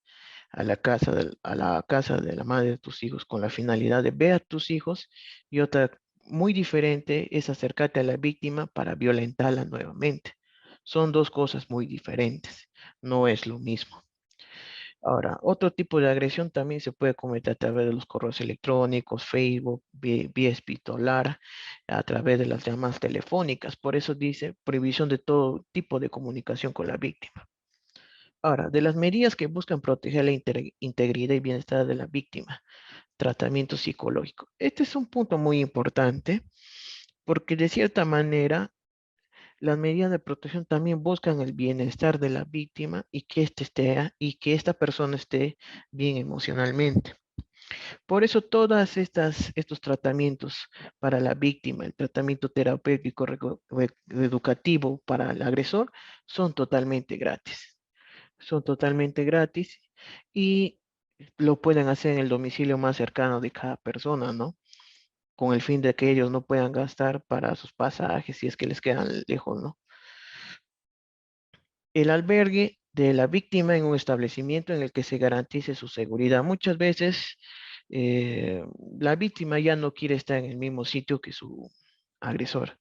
a la casa de la madre de tus hijos con la finalidad de ver a tus hijos y otra muy diferente es acercarte a la víctima para violentarla nuevamente. Son dos cosas muy diferentes, no es lo mismo. Ahora, otro tipo de agresión también se puede cometer a través de los correos electrónicos, Facebook, vía epistolar, a través de las llamadas telefónicas. Por eso dice prohibición de todo tipo de comunicación con la víctima. Ahora, de las medidas que buscan proteger la integridad y bienestar de la víctima, tratamiento psicológico. Este es un punto muy importante porque de cierta manera las medidas de protección también buscan el bienestar de la víctima y que y que esta persona esté bien emocionalmente. Por eso estos tratamientos para la víctima, el tratamiento terapéutico educativo para el agresor, son totalmente gratis. Son totalmente gratis y lo pueden hacer en el domicilio más cercano de cada persona, ¿no? Con el fin de que ellos no puedan gastar para sus pasajes si es que les quedan lejos, ¿no? El albergue de la víctima en un establecimiento en el que se garantice su seguridad. Muchas veces eh, la víctima ya no quiere estar en el mismo sitio que su agresor.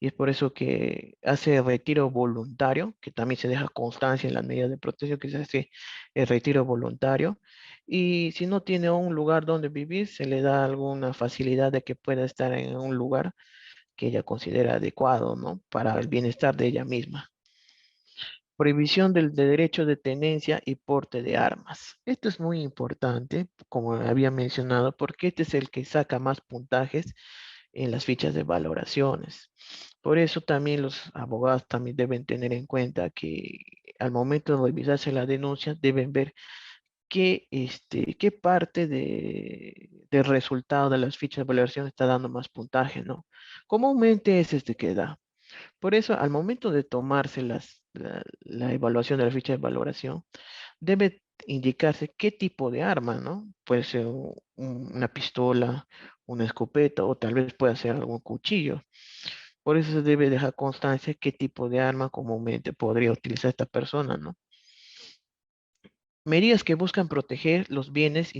Y es por eso que hace retiro voluntario, que también se deja constancia en las medidas de protección que se hace el retiro voluntario. Y si no tiene un lugar donde vivir, se le da alguna facilidad de que pueda estar en un lugar que ella considera adecuado, ¿no? Para el bienestar de ella misma. Prohibición del de derecho de tenencia y porte de armas. Esto es muy importante, como había mencionado, porque este es el que saca más puntajes en las fichas de valoraciones. Por eso también los abogados también deben tener en cuenta que al momento de revisarse la denuncia deben ver qué parte del resultado de las fichas de valoración está dando más puntaje, ¿no? Comúnmente es este que da. Por eso, al momento de tomarse la evaluación de la ficha de valoración, debe indicarse qué tipo de arma, ¿no? Puede ser una pistola, una escopeta o tal vez pueda ser algún cuchillo. Por eso se debe dejar constancia qué tipo de arma comúnmente podría utilizar esta persona, ¿no? Medidas que buscan proteger los bienes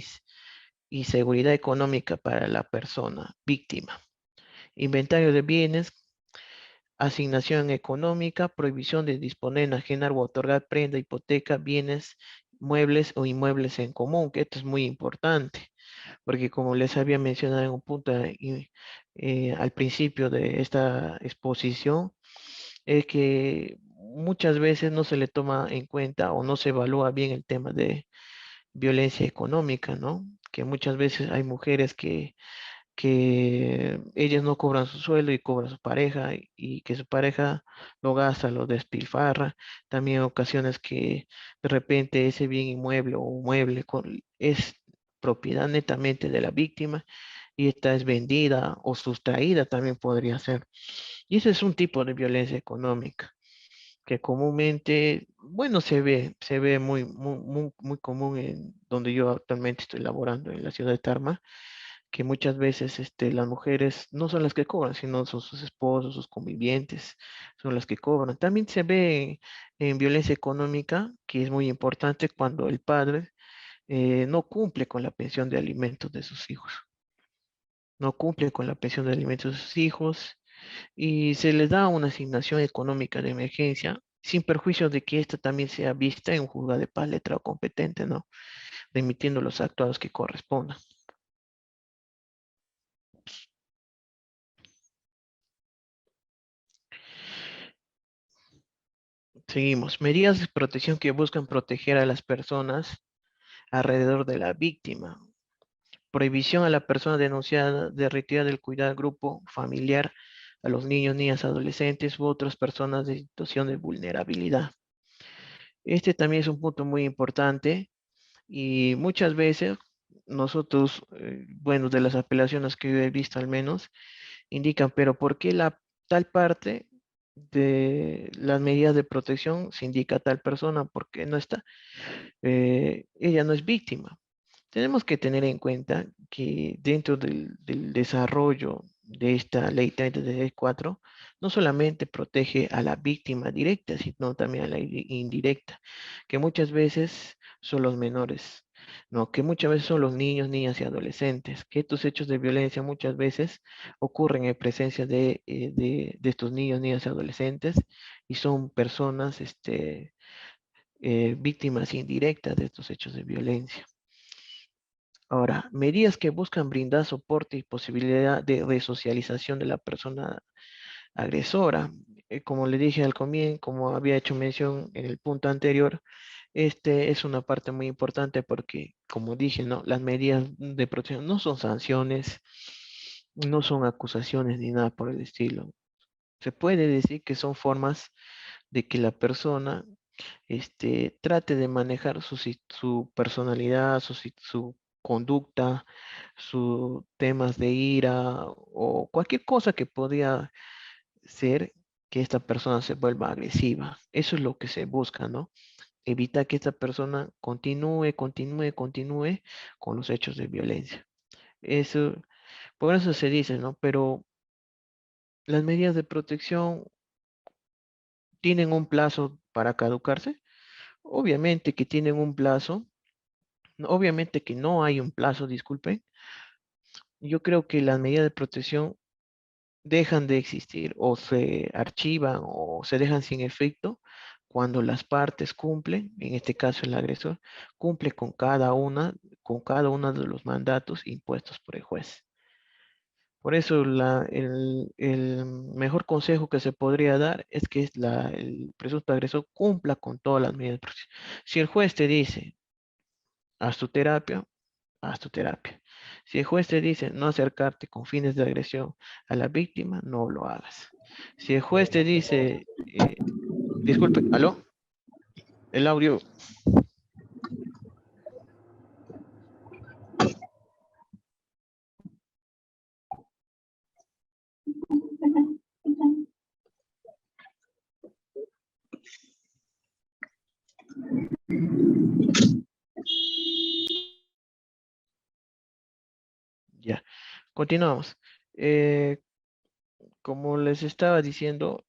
y seguridad económica para la persona víctima. Inventario de bienes, asignación económica, prohibición de disponer, enajenar o otorgar prenda, hipoteca, bienes, muebles o inmuebles en común, que esto es muy importante, porque como les había mencionado en un punto al principio de esta exposición, es que muchas veces no se le toma en cuenta o no se evalúa bien el tema de violencia económica, ¿no? Que muchas veces hay mujeres que ellas no cobran su sueldo y cobra su pareja y que su pareja lo gasta, lo despilfarra. También ocasiones que de repente ese bien inmueble o mueble es propiedad netamente de la víctima y esta es vendida o sustraída también podría ser. Y ese es un tipo de violencia económica que comúnmente, bueno, se ve muy común en donde yo actualmente estoy laborando en la ciudad de Tarma, que muchas veces las mujeres no son las que cobran, sino son sus esposos, sus convivientes, son las que cobran. También se ve en violencia económica, que es muy importante cuando el padre no cumple con la pensión de alimentos de sus hijos, no cumple con la pensión de alimentos de sus hijos y se les da una asignación económica de emergencia, sin perjuicio de que ésta también sea vista en un juzgado de paz letrado competente, ¿no? Remitiendo los actuados que correspondan. Seguimos. Medidas de protección que buscan proteger a las personas alrededor de la víctima. Prohibición a la persona denunciada de retirar del cuidado del grupo familiar a los niños, niñas, adolescentes u otras personas de situación de vulnerabilidad. Este también es un punto muy importante y muchas veces nosotros, bueno, de las apelaciones que yo he visto al menos, indican, pero ¿por qué la tal parte de las medidas de protección se indica a tal persona? Porque no está, ella no es víctima. Tenemos que tener en cuenta que dentro del desarrollo de esta ley 3034, no solamente protege a la víctima directa, sino también a la indirecta, que muchas veces son los menores, no, que muchas veces son los niños, niñas y adolescentes, que estos hechos de violencia muchas veces ocurren en presencia de estos niños, niñas y adolescentes y son personas, víctimas indirectas de estos hechos de violencia. Ahora, medidas que buscan brindar soporte y posibilidad de resocialización de la persona agresora. Como le dije al comienzo, como había hecho mención en el punto anterior, este es una parte muy importante porque, como dije, ¿no? Las medidas de protección no son sanciones, no son acusaciones ni nada por el estilo. Se puede decir que son formas de que la persona trate de manejar su personalidad, su conducta, sus temas de ira o cualquier cosa que podría ser que esta persona se vuelva agresiva. Eso es lo que se busca, ¿no? Evitar que esta persona continúe con los hechos de violencia. Eso, por eso se dice, ¿no? Pero las medidas de protección tienen un plazo para caducarse. Obviamente que tienen un plazo, Obviamente que no hay un plazo, disculpen. Yo creo que las medidas de protección dejan de existir o se archivan o se dejan sin efecto cuando las partes cumplen, en este caso el agresor, cumple con cada uno de los mandatos impuestos por el juez. Por eso el mejor consejo que se podría dar es que el presunto agresor cumpla con todas las medidas de protección. Si el juez te dice, haz tu terapia, haz tu terapia. Si el juez te dice no acercarte con fines de agresión a la víctima, no lo hagas. Si el juez te dice, disculpe, ¿aló? El audio. Ya, continuamos. Eh, como les estaba diciendo,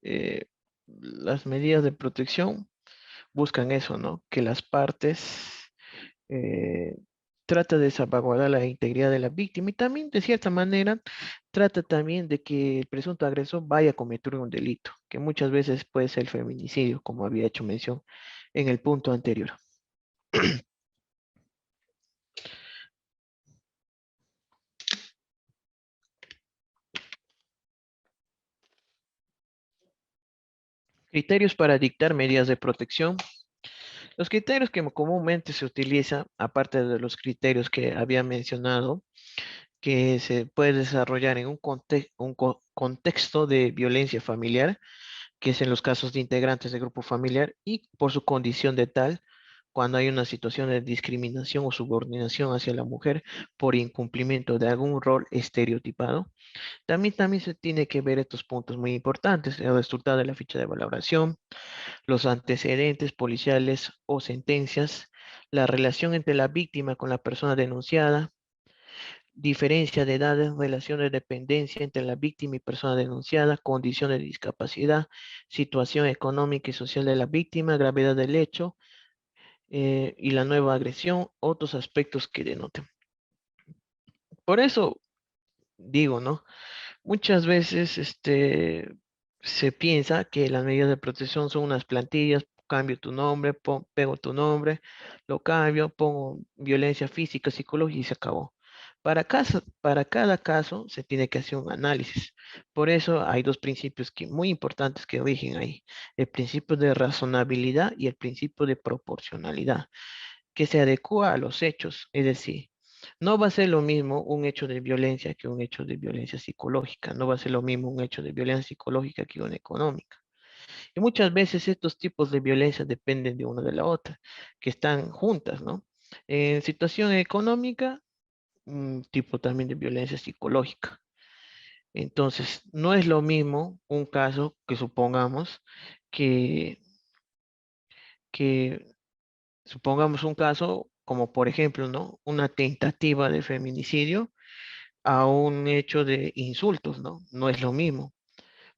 las medidas de protección buscan eso, ¿no? Que las partes eh, trata de salvaguardar la integridad de la víctima y también, de cierta manera, trata también de que el presunto agresor vaya a cometer un delito, que muchas veces puede ser el feminicidio, como había hecho mención en el punto anterior. Criterios para dictar medidas de protección. Los criterios que comúnmente se utilizan, aparte de los criterios que había mencionado, que se puede desarrollar en un contexto de violencia familiar, que es en los casos de integrantes del grupo familiar y por su condición de tal, cuando hay una situación de discriminación o subordinación hacia la mujer por incumplimiento de algún rol estereotipado. También se tiene que ver estos puntos muy importantes, el resultado de la ficha de valoración, los antecedentes policiales o sentencias, la relación entre la víctima con la persona denunciada, diferencia de edades, relación de dependencia entre la víctima y persona denunciada, condición de discapacidad, situación económica y social de la víctima, gravedad del hecho y la nueva agresión, otros aspectos que denoten. Por eso digo, ¿no? Muchas veces se piensa que las medidas de protección son unas plantillas, cambio tu nombre, pego tu nombre, lo cambio, pongo violencia física, psicológica y se acabó. Para cada caso se tiene que hacer un análisis. Por eso hay dos principios muy importantes que rigen ahí. El principio de razonabilidad y el principio de proporcionalidad que se adecua a los hechos, es decir, no va a ser lo mismo un hecho de violencia que un hecho de violencia psicológica, no va a ser lo mismo un hecho de violencia psicológica que una económica. Y muchas veces estos tipos de violencia dependen de una de la otra, que están juntas, ¿no? En situación económica, un tipo también de violencia psicológica. Entonces, no es lo mismo un caso que supongamos que, que supongamos un caso como por ejemplo, ¿no? Una tentativa de feminicidio a un hecho de insultos, ¿no? No es lo mismo.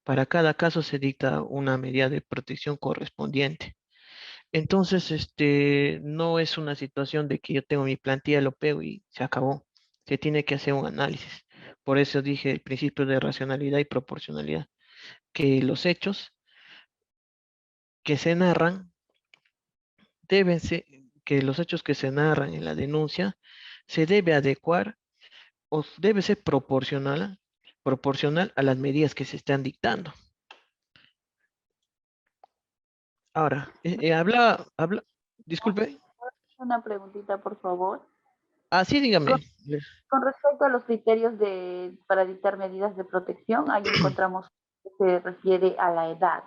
Para cada caso se dicta una medida de protección correspondiente. Entonces, no es una situación de que yo tengo mi plantilla, lo pego y se acabó. Se tiene que hacer un análisis. Por eso dije el principio de racionalidad y proporcionalidad, que los hechos que se narran deben ser, que los hechos que se narran en la denuncia se debe adecuar o debe ser proporcional a las medidas que se están dictando. Ahora, disculpe, Una preguntita, por favor. sí, Con, dígame. con respecto a los criterios para dictar medidas de protección, ahí encontramos que se refiere a la edad.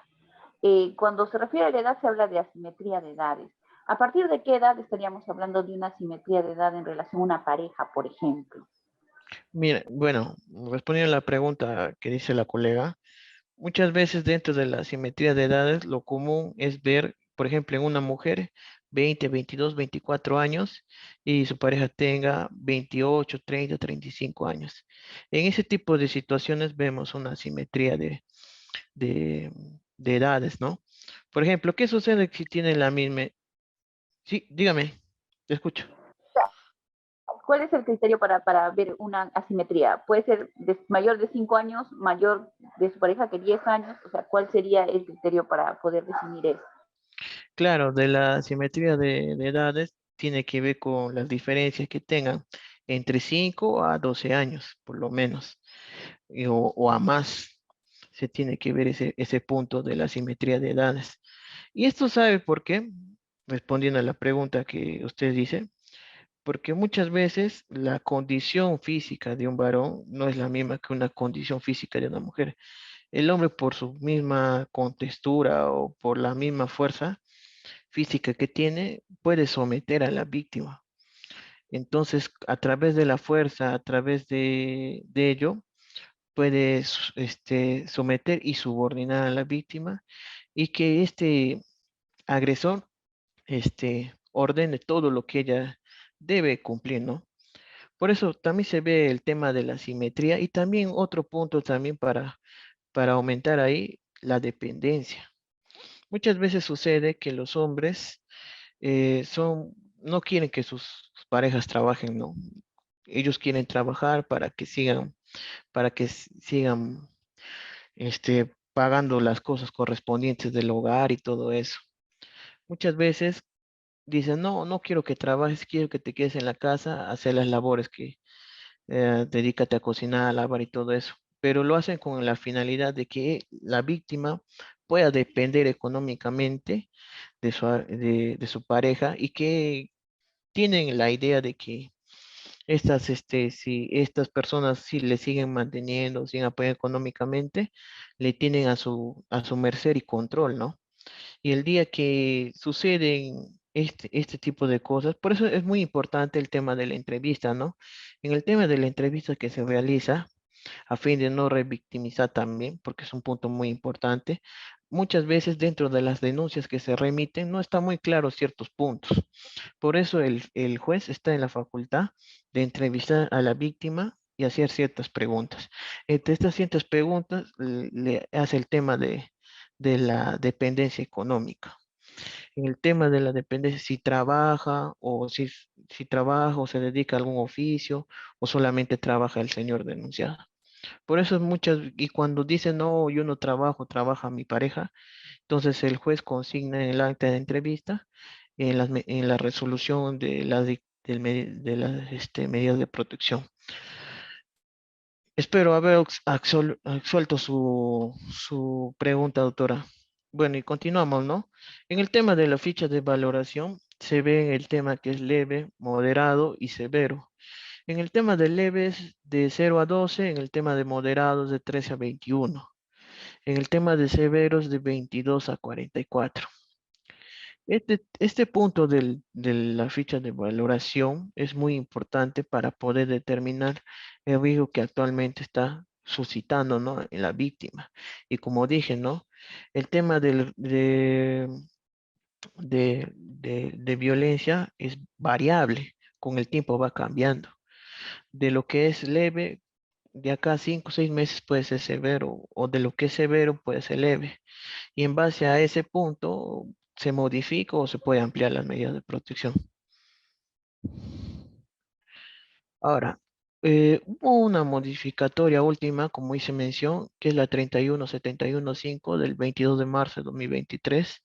Cuando se refiere a la edad, se habla de asimetría de edades. ¿A partir de qué edad estaríamos hablando de una asimetría de edad en relación a una pareja, por ejemplo? Mira, bueno, respondiendo a la pregunta que dice la colega, muchas veces dentro de la simetría de edades, lo común es ver, por ejemplo, en una mujer 20, 22, 24 años y su pareja tenga 28, 30, 35 años. En ese tipo de situaciones vemos una simetría de, de edades, ¿no? Por ejemplo, ¿qué sucede si tienen la misma? Sí, dígame, te escucho. ¿Cuál es el criterio para ver una asimetría? ¿Puede ser mayor de 5 años, mayor de su pareja que 10 años? O sea, ¿cuál sería el criterio para poder definir eso? Claro, de la simetría de edades tiene que ver con las diferencias que tengan entre 5 a 12 años, por lo menos, o a más. Se tiene que ver ese punto de la simetría de edades. ¿Y esto sabe por qué? Respondiendo a la pregunta que usted dice, porque muchas veces la condición física de un varón no es la misma que una condición física de una mujer. El hombre por su misma contextura o por la misma fuerza física que tiene, puede someter a la víctima. Entonces, a través de la fuerza, a través de ello, puede someter y subordinar a la víctima y que este agresor ordene todo lo que ella debe cumplir, ¿no? Por eso también se ve el tema de la simetría y también otro punto también para aumentar ahí la dependencia. Muchas veces sucede que los hombres no quieren que sus parejas trabajen, ¿no? Ellos quieren trabajar para que sigan pagando las cosas correspondientes del hogar y todo eso. Muchas veces dicen, no, no quiero que trabajes, quiero que te quedes en la casa, hacer las labores que dedícate a cocinar, a lavar y todo eso. Pero lo hacen con la finalidad de que la víctima pueda depender económicamente de su pareja y que tienen la idea de que si estas personas si le siguen manteniendo, siguen apoyando económicamente, le tienen a su merced y control, ¿no? Y el día que suceden este tipo de cosas, por eso es muy importante el tema de la entrevista, ¿no? En el tema de la entrevista que se realiza, a fin de no revictimizar también, porque es un punto muy importante, muchas veces dentro de las denuncias que se remiten no están muy claros ciertos puntos. Por eso el juez está en la facultad de entrevistar a la víctima y hacer ciertas preguntas. Entre estas ciertas preguntas le hace el tema de la dependencia económica. En el tema de la dependencia, si trabaja o si trabaja o se dedica a algún oficio o solamente trabaja el señor denunciado. Por eso y cuando dicen, no, yo no trabajo, trabaja mi pareja, entonces el juez consigna en el acta de entrevista, en la resolución de las medidas de protección. Espero haber absuelto su pregunta, doctora. Bueno, y continuamos, ¿no? En el tema de la ficha de valoración, se ve el tema que es leve, moderado y severo. En el tema de leves, de 0 a 12, en el tema de moderados, de 13 a 21. En el tema de severos, de 22 a 44. Este punto de la ficha de valoración es muy importante para poder determinar el riesgo que actualmente está suscitando, ¿no?, en la víctima. Y como dije, ¿no?, el tema de violencia es variable, con el tiempo va cambiando. De lo que es leve, de acá a 5 o 6 meses puede ser severo, o de lo que es severo puede ser leve. Y en base a ese punto se modifica o se puede ampliar las medidas de protección. Ahora, hubo una modificatoria última, como hice mención, que es la 31715 del 22 de marzo de 2023,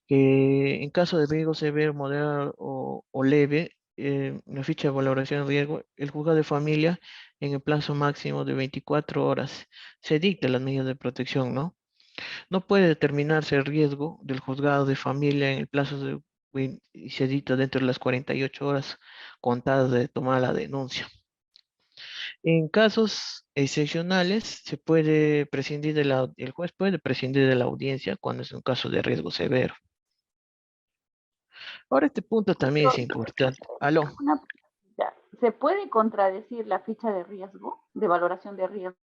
que en caso de riesgo severo, moderado o leve, la ficha de valoración de riesgo, el juzgado de familia en el plazo máximo de 24 horas se dicta las medidas de protección, ¿no? No puede determinarse el riesgo del juzgado de familia en el plazo y se dicta dentro de las 48 horas contadas de tomar la denuncia. En casos excepcionales, el juez puede prescindir de la audiencia cuando es un caso de riesgo severo. Ahora este punto también es importante. Aló. Una pregunta. ¿Se puede contradecir la ficha de riesgo, de valoración de riesgo?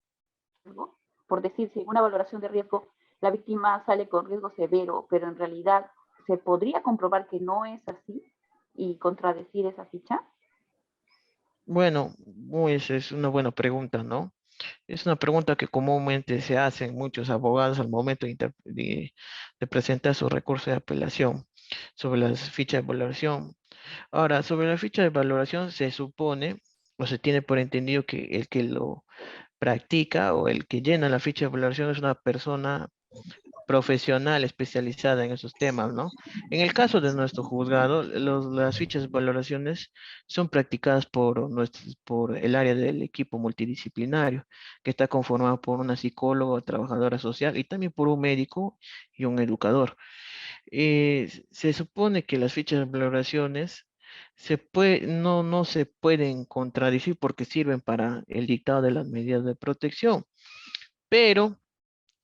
Por decir, si en una valoración de riesgo la víctima sale con riesgo severo, pero en realidad se podría comprobar que no es así y contradecir esa ficha. Bueno, esa es una buena pregunta, ¿no? Es una pregunta que comúnmente se hacen muchos abogados al momento de presentar su recurso de apelación sobre las fichas de valoración. Ahora, sobre la ficha de valoración se supone o se tiene por entendido que el que lo practica o el que llena la ficha de valoración es una persona profesional especializada en esos temas, ¿no? En el caso de nuestro juzgado, las fichas de valoraciones son practicadas por el área del equipo multidisciplinario, que está conformado por una psicóloga, trabajadora social y también por un médico y un educador. Se supone que las fichas de valoraciones no se pueden contradecir porque sirven para el dictado de las medidas de protección, pero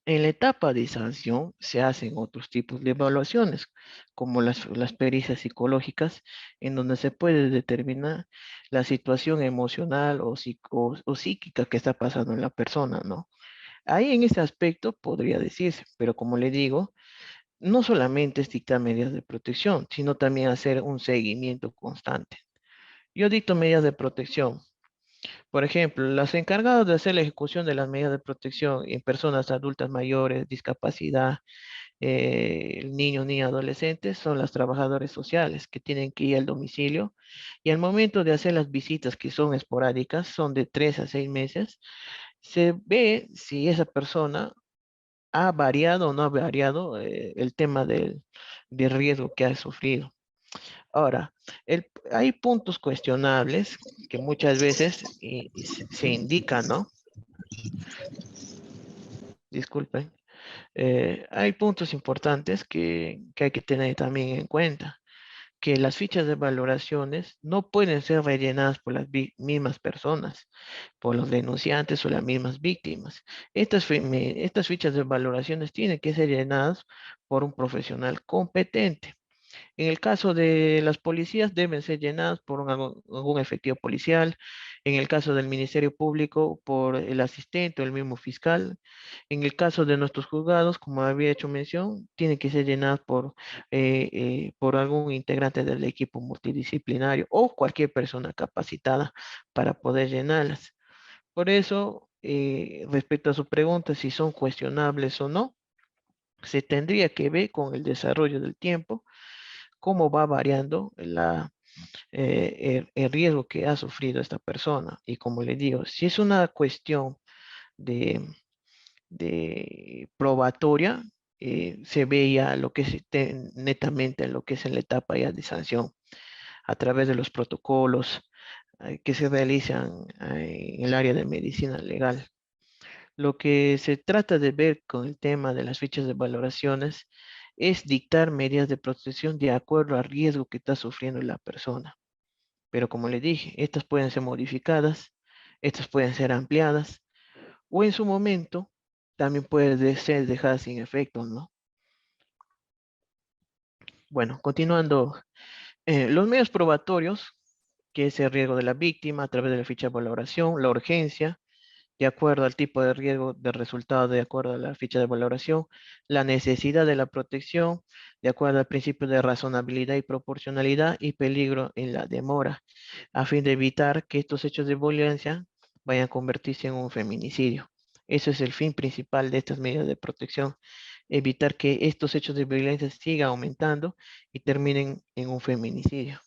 en la etapa de sanción se hacen otros tipos de evaluaciones, como las pericias psicológicas, en donde se puede determinar la situación emocional o psíquica que está pasando en la persona, ¿no? Ahí en ese aspecto podría decirse, pero como le digo, no solamente es dictar medidas de protección, sino también hacer un seguimiento constante. Yo dicto medidas de protección. Por ejemplo, las encargadas de hacer la ejecución de las medidas de protección en personas adultas mayores, discapacidad, niños ni adolescentes, son las trabajadoras sociales que tienen que ir al domicilio y al momento de hacer las visitas que son esporádicas, son de 3 a 6 meses, se ve si esa persona ha variado o no ha variado el tema del riesgo que ha sufrido. Ahora, hay puntos cuestionables que muchas veces se indican, ¿no? Disculpen. Hay puntos importantes que hay que tener también en cuenta, que las fichas de valoraciones no pueden ser rellenadas por las mismas personas, por los denunciantes o las mismas víctimas. Estas fichas de valoraciones tienen que ser llenadas por un profesional competente. En el caso de las policías, deben ser llenadas por algún efectivo policial. En el caso del Ministerio Público, por el asistente o el mismo fiscal. En el caso de nuestros juzgados, como había hecho mención, tienen que ser llenadas por algún integrante del equipo multidisciplinario o cualquier persona capacitada para poder llenarlas. Por eso, respecto a su pregunta, si son cuestionables o no, se tendría que ver con el desarrollo del tiempo cómo va variando el riesgo que ha sufrido esta persona. Y como le digo, si es una cuestión de, de probatoria, se ve ya lo que es netamente en lo que es en la etapa ya de sanción, a través de los protocolos que se realizan en el área de medicina legal. Lo que se trata de ver con el tema de las fichas de valoraciones es dictar medidas de protección de acuerdo al riesgo que está sufriendo la persona. Pero como le dije, estas pueden ser modificadas, estas pueden ser ampliadas, o en su momento también puede ser dejada sin efecto, ¿no? Bueno, continuando, los medios probatorios, que es el riesgo de la víctima a través de la ficha de valoración, la urgencia, de acuerdo al tipo de riesgo de resultado, de acuerdo a la ficha de valoración, la necesidad de la protección, de acuerdo al principio de razonabilidad y proporcionalidad y peligro en la demora, a fin de evitar que estos hechos de violencia vayan a convertirse en un feminicidio. Ese es el fin principal de estas medidas de protección, evitar que estos hechos de violencia sigan aumentando y terminen en un feminicidio.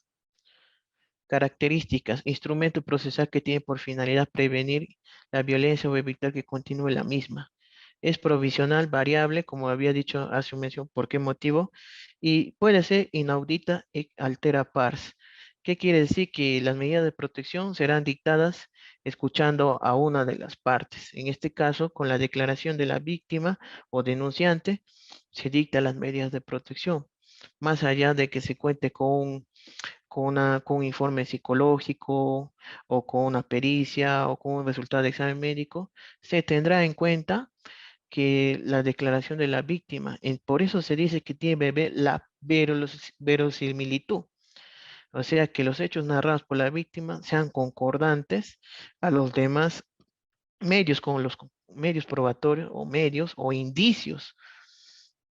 Características, instrumento procesal que tiene por finalidad prevenir la violencia o evitar que continúe la misma. Es provisional, variable, como había dicho hace un mención, ¿por qué motivo? Y puede ser inaudita y altera pars. ¿Qué quiere decir? Que las medidas de protección serán dictadas escuchando a una de las partes. En este caso, con la declaración de la víctima o denunciante, se dictan las medidas de protección. Más allá de que se cuente con un informe psicológico o con una pericia o con un resultado de examen médico, se tendrá en cuenta que la declaración de la víctima, por eso se dice que tiene que ver la verosimilitud, o sea, que los hechos narrados por la víctima sean concordantes a los demás medios, con los medios probatorios o medios o indicios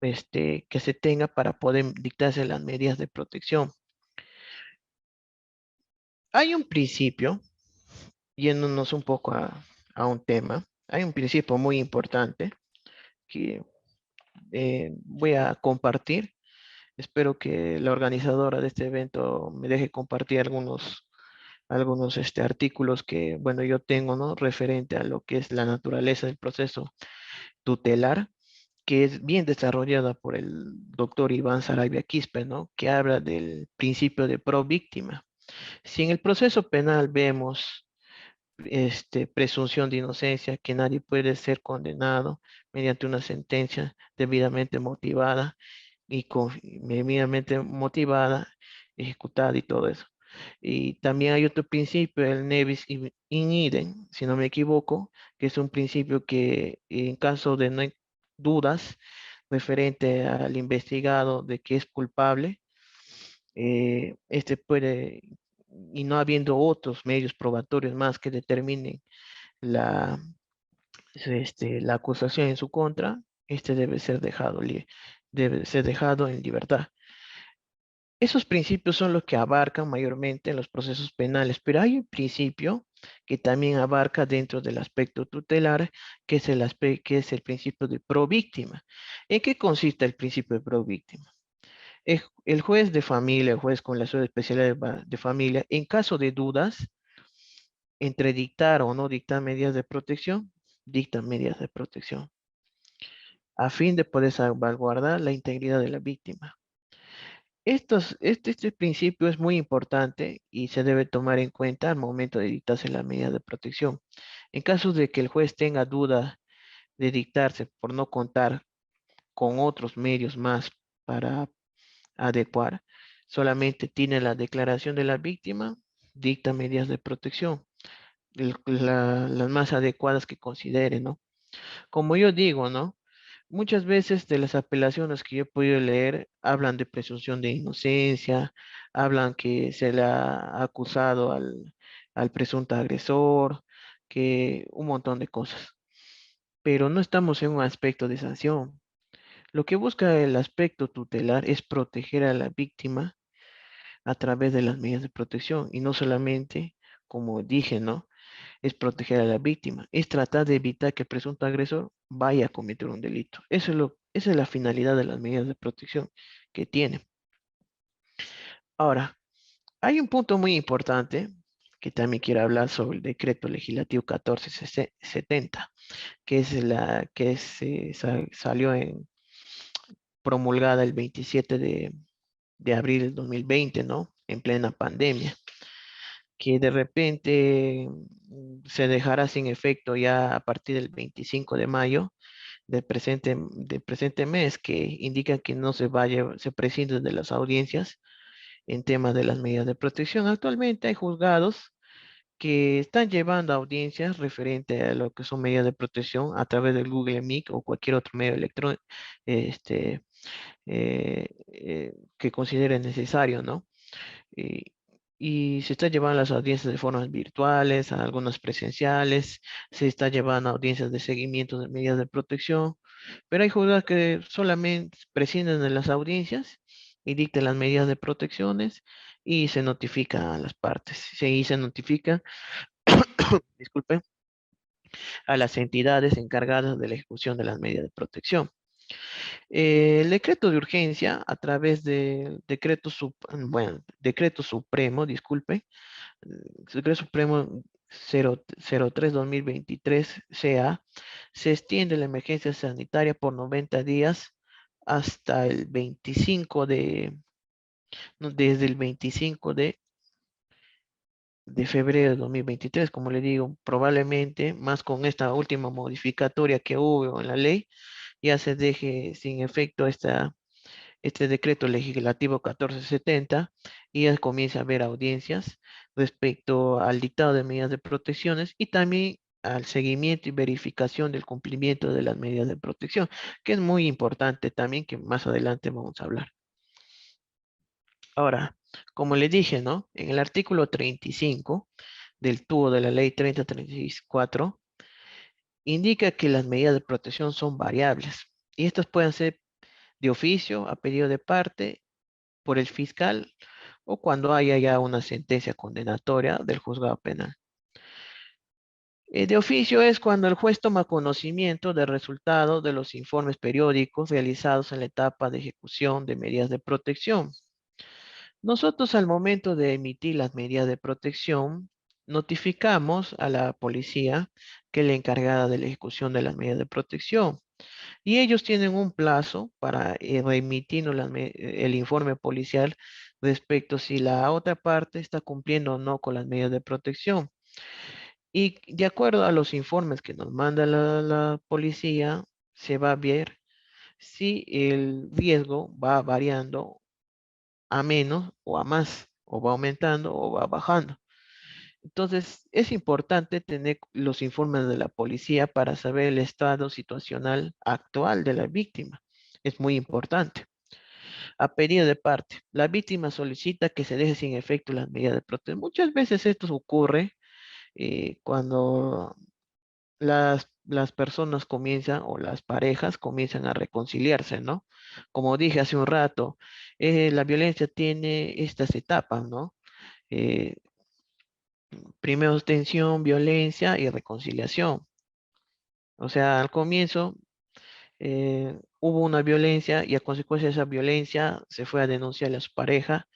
que se tenga para poder dictarse las medidas de protección. Hay un principio, yéndonos un poco a un tema, hay un principio muy importante que voy a compartir, Espero que la organizadora de este evento me deje compartir algunos artículos que, bueno, yo tengo, ¿no? Referente a lo que es la naturaleza del proceso tutelar, que es bien desarrollada por el doctor Iván Sarabia Quispe, ¿no? Que habla del principio de pro víctima. Si en el proceso penal vemos presunción de inocencia, que nadie puede ser condenado mediante una sentencia debidamente motivada debidamente motivada, ejecutada y todo eso. Y también hay otro principio, el nebis in idem, si no me equivoco, que es un principio que en caso de no hay dudas referente al investigado de que es culpable, puede, y no habiendo otros medios probatorios más que determinen la, la acusación en su contra, debe ser dejado en libertad. Esos principios son los que abarcan mayormente en los procesos penales, pero hay un principio que también abarca dentro del aspecto tutelar, que es el principio de pro víctima. ¿En qué consiste el principio de pro víctima? El juez de familia, el juez con la especialidad de familia, en caso de dudas entre dictar o no dictar medidas de protección, dictan medidas de protección a fin de poder salvaguardar la integridad de la víctima. Este principio es muy importante y se debe tomar en cuenta al momento de dictarse la medida de protección. En caso de que el juez tenga duda de dictarse por no contar con otros medios más para adecuar, solamente tiene la declaración de la víctima, dicta medidas de protección, las más adecuadas que considere, ¿no? Como yo digo, ¿no? Muchas veces de las apelaciones que yo he podido leer hablan de presunción de inocencia, hablan que se le ha acusado al presunto agresor, que un montón de cosas. Pero no estamos en un aspecto de sanción. Lo que busca el aspecto tutelar es proteger a la víctima a través de las medidas de protección y no solamente, como dije, ¿no? Es proteger a la víctima, es tratar de evitar que el presunto agresor vaya a cometer un delito. Esa es la finalidad de las medidas de protección que tiene. Ahora, hay un punto muy importante que también quiero hablar sobre el decreto legislativo 1470, que es salió promulgada el 27 de abril del 2020, ¿no? En plena pandemia, que de repente se dejará sin efecto ya a partir del 25 de mayo del presente mes, que indica que no se prescinde de las audiencias en temas de las medidas de protección. Actualmente hay juzgados que están llevando audiencias referente a lo que son medidas de protección a través del Google Meet o cualquier otro medio electrónico que considere necesario, ¿no? Y, y se está llevando las audiencias de formas virtuales, algunas presenciales, se está llevando audiencias de seguimiento de medidas de protección, pero hay juzgados que solamente prescinden de las audiencias y dictan las medidas de protecciones y se notifica a las partes. Y se notifica, disculpe, a las entidades encargadas de la ejecución de las medidas de protección. El decreto de urgencia a través del decreto supremo, disculpe, decreto supremo 03/2023 CA, se extiende la emergencia sanitaria por 90 días hasta el 25 no, desde el 25 de febrero de 2023, como le digo, probablemente más con esta última modificatoria que hubo en la ley, ya se deje sin efecto este decreto legislativo 1470 y ya comienza a haber audiencias respecto al dictado de medidas de protecciones y también al seguimiento y verificación del cumplimiento de las medidas de protección, que es muy importante también, que más adelante vamos a hablar. Ahora, como le dije, ¿no? En el artículo 35 del tubo de la ley 3034, indica que las medidas de protección son variables y estas pueden ser de oficio, a pedido de parte, por el fiscal o cuando haya ya una sentencia condenatoria del juzgado penal. De oficio es cuando el juez toma conocimiento del resultado de los informes periódicos realizados en la etapa de ejecución de medidas de protección. Nosotros al momento de emitir las medidas de protección, notificamos a la policía que es la encargada de la ejecución de las medidas de protección. Y ellos tienen un plazo para remitirnos el informe policial respecto si la otra parte está cumpliendo o no con las medidas de protección. Y de acuerdo a los informes que nos manda la policía, se va a ver si el riesgo va variando a menos o a más, o va aumentando o va bajando. Entonces, es importante tener los informes de la policía para saber el estado situacional actual de la víctima. Es muy importante. A pedido de parte, la víctima solicita que se deje sin efecto las medidas de protección. Muchas veces esto ocurre cuando las personas comienzan o las parejas comienzan a reconciliarse, ¿no? Como dije hace un rato, la violencia tiene estas etapas, ¿no? Eh, Primero tensión, violencia y reconciliación. O sea, al comienzo hubo una violencia y a consecuencia de esa violencia se fue a denunciar a su pareja,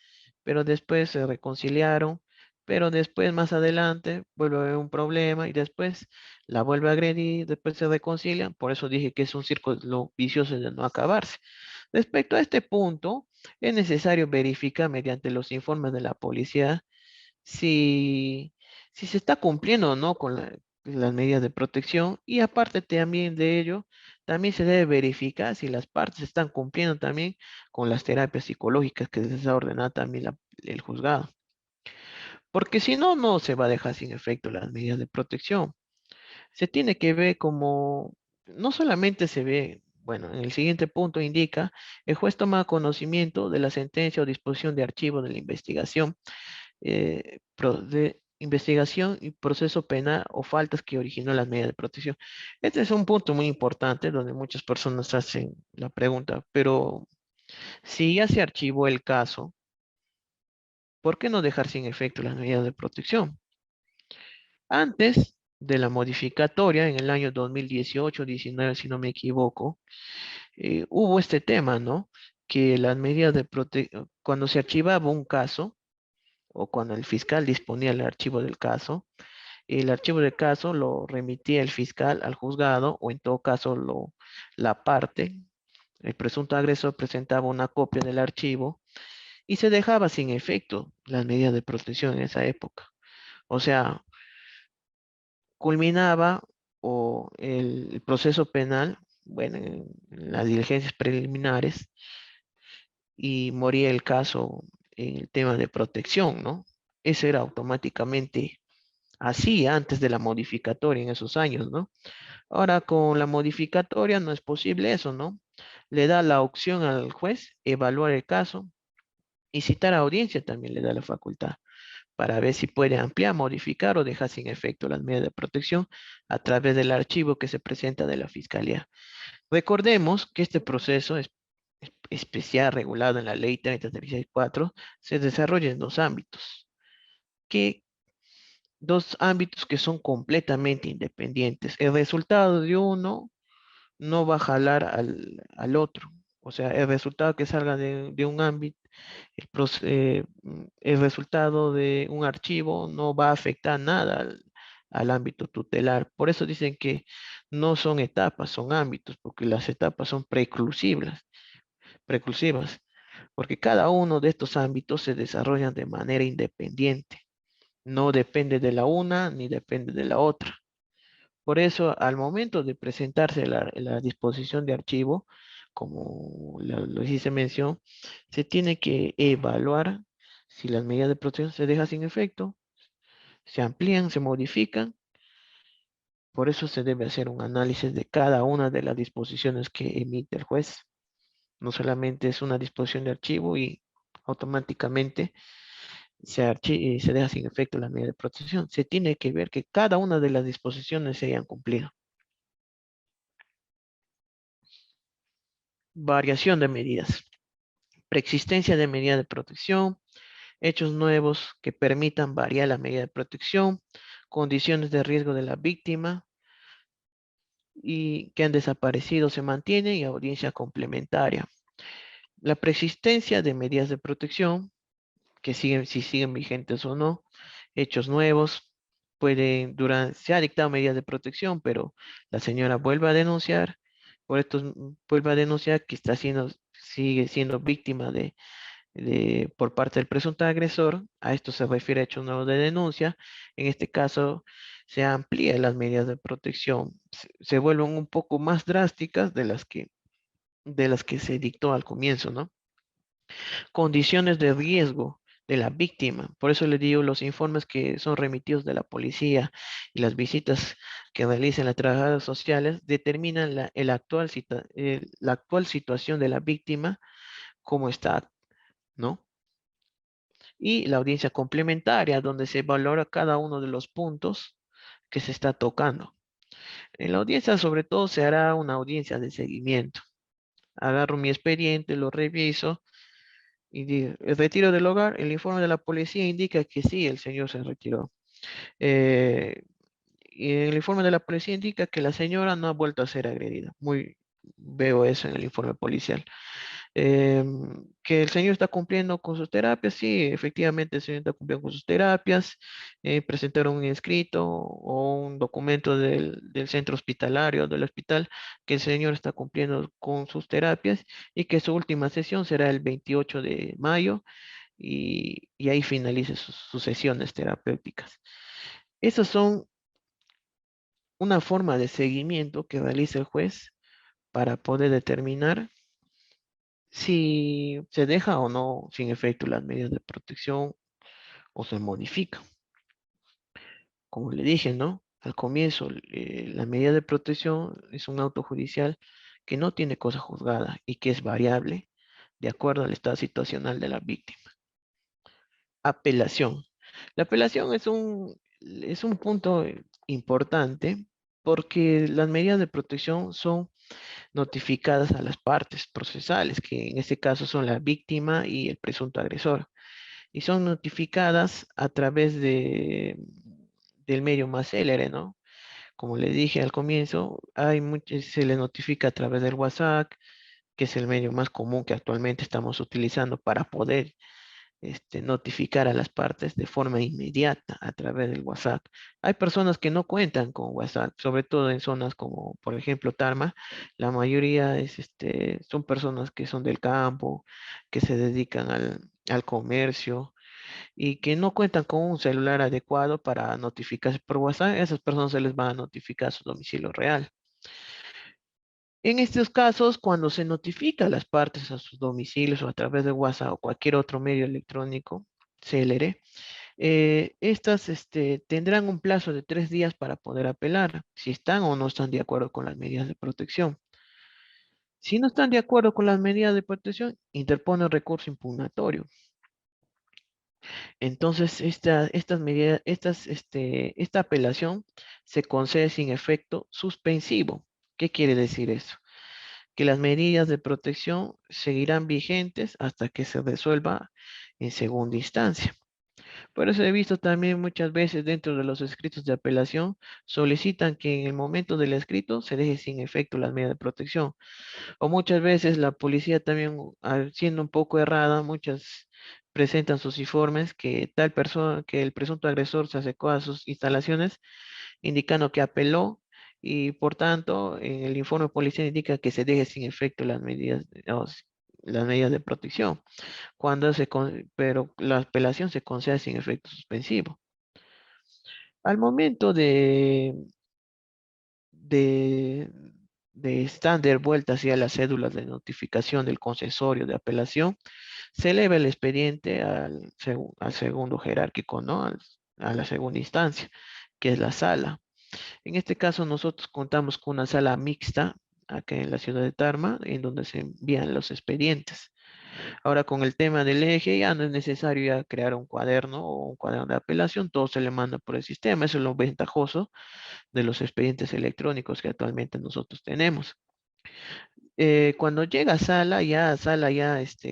pero después se reconciliaron, pero después más adelante vuelve a haber un problema y después la vuelve a agredir, después se reconcilian, por eso dije que es un círculo vicioso de no acabarse. Respecto a este punto, es necesario verificar mediante los informes de la policía si, si se está cumpliendo o no con las medidas de protección y aparte también de ello, también se debe verificar si las partes están cumpliendo también con las terapias psicológicas que les ha ordenado también el juzgado. Porque si no, no se va a dejar sin efecto las medidas de protección. Se tiene que ver como, no solamente se ve, bueno, en el siguiente punto indica, el juez toma conocimiento de la sentencia o disposición de archivo de la investigación de investigación y proceso penal o faltas que originó las medidas de protección. Este es un punto muy importante donde muchas personas hacen la pregunta, pero si ya se archivó el caso, ¿por qué no dejar sin efecto las medidas de protección? Antes de la modificatoria, en el año 2018-19, si no me equivoco, hubo este tema, ¿no? Que las medidas de protección, cuando se archivaba un caso, o cuando el fiscal disponía el archivo del caso, el archivo del caso lo remitía el fiscal al juzgado o en todo caso la parte, el presunto agresor presentaba una copia del archivo y se dejaba sin efecto las medidas de protección en esa época. O sea, culminaba o el proceso penal, bueno, en las diligencias preliminares y moría el caso en el tema de protección, ¿no? Eso era automáticamente así antes de la modificatoria en esos años, ¿no? Ahora con la modificatoria no es posible eso, ¿no? Le da la opción al juez evaluar el caso y citar a audiencia también le da la facultad para ver si puede ampliar, modificar o dejar sin efecto las medidas de protección a través del archivo que se presenta de la Fiscalía. Recordemos que este proceso es especial regulado en la Ley 3034 se desarrolla en dos ámbitos. Dos ámbitos que son completamente independientes. El resultado de uno no va a jalar al otro. O sea, el resultado que salga de un ámbito, el resultado de un archivo no va a afectar nada al ámbito tutelar. Por eso dicen que no son etapas, son ámbitos, porque las etapas son preclusivas, porque cada uno de estos ámbitos se desarrollan de manera independiente. No depende de la una ni depende de la otra. Por eso, al momento de presentarse la disposición de archivo, como lo hice mención, se tiene que evaluar si las medidas de protección se dejan sin efecto, se amplían, se modifican. Por eso se debe hacer un análisis de cada una de las disposiciones que emite el juez. No solamente es una disposición de archivo y automáticamente se deja sin efecto la medida de protección. Se tiene que ver que cada una de las disposiciones se hayan cumplido. Variación de medidas. Preexistencia de medida de protección. Hechos nuevos que permitan variar la medida de protección. condiciones de riesgo de la víctima y que han desaparecido se mantienen y audiencia complementaria. La persistencia de medidas de protección, que siguen, si siguen vigentes o no, hechos nuevos, se ha dictado medidas de protección, pero la señora vuelve a denunciar, vuelve a denunciar que sigue siendo víctima por parte del presunto agresor. A esto se refiere a hechos nuevos de denuncia. En este caso, se amplían las medidas de protección, se vuelven un poco más drásticas de las que se dictó al comienzo, ¿no? Condiciones de riesgo de la víctima. Por eso le digo, los informes que son remitidos de la policía y las visitas que realizan las trabajadoras sociales determinan la actual situación de la víctima, cómo está, ¿no? Y la audiencia complementaria, donde se valora cada uno de los puntos que se está tocando. En la audiencia, sobre todo, se hará una audiencia de seguimiento. Agarro mi expediente, lo reviso y digo, el retiro del hogar, el informe de la policía indica que sí, el señor se retiró. Eh, y el informe de la policía indica que la señora no ha vuelto a ser agredida. Veo eso en el informe policial. Que el señor está cumpliendo con sus terapias, sí, efectivamente el señor está cumpliendo con sus terapias. Presentaron un escrito o un documento del centro hospitalario, del hospital, que el señor está cumpliendo con sus terapias y que su última sesión será el 28 de mayo y ahí finalice sus sesiones terapéuticas. Esas son una forma de seguimiento que realiza el juez para poder determinar si se deja o no sin efecto las medidas de protección o se modifica. Como le dije, ¿no? Al comienzo, la medida de protección es un auto judicial que no tiene cosa juzgada y que es variable de acuerdo al estado situacional de la víctima. Apelación. La apelación es un punto importante porque las medidas de protección son notificadas a las partes procesales, que en este caso son la víctima y el presunto agresor, y son notificadas a través del medio más célere, ¿no? Como le dije al comienzo, se le notifica a través del WhatsApp, que es el medio más común que actualmente estamos utilizando para poder notificar a las partes de forma inmediata a través del WhatsApp. Hay personas que no cuentan con WhatsApp, sobre todo en zonas como, por ejemplo, Tarma. La mayoría son personas que son del campo, que se dedican al comercio y que no cuentan con un celular adecuado para notificarse por WhatsApp. A esas personas se les va a notificar su domicilio real. En estos casos, cuando se notifica a las partes a sus domicilios o a través de WhatsApp o cualquier otro medio electrónico, CLR, estas tendrán un plazo de 3 días para poder apelar, si están o no están de acuerdo con las medidas de protección. Si no están de acuerdo con las medidas de protección, interponen recurso impugnatorio. Entonces, esta apelación se concede sin efecto suspensivo. ¿Qué quiere decir eso? Que las medidas de protección seguirán vigentes hasta que se resuelva en segunda instancia. Por eso he visto también muchas veces dentro de los escritos de apelación solicitan que en el momento del escrito se deje sin efecto las medidas de protección. O muchas veces la policía también, siendo un poco errada, muchas presentan sus informes que tal persona, que el presunto agresor se acercó a sus instalaciones indicando que apeló y por tanto en el informe policial indica que se deje sin efecto las medidas de protección, pero la apelación se concede sin efecto suspensivo. Al momento de, de estar de vuelta hacia las cédulas de notificación del concesorio de apelación, se eleva el expediente al segundo jerárquico, ¿no? A la segunda instancia, que es la sala. En este caso, nosotros contamos con una sala mixta acá en la ciudad de Tarma, en donde se envían los expedientes. Ahora, con el tema del eje, ya no es necesario ya crear un cuaderno o un cuaderno de apelación, todo se le manda por el sistema. Eso es lo ventajoso de los expedientes electrónicos que actualmente nosotros tenemos. Cuando llega a sala ya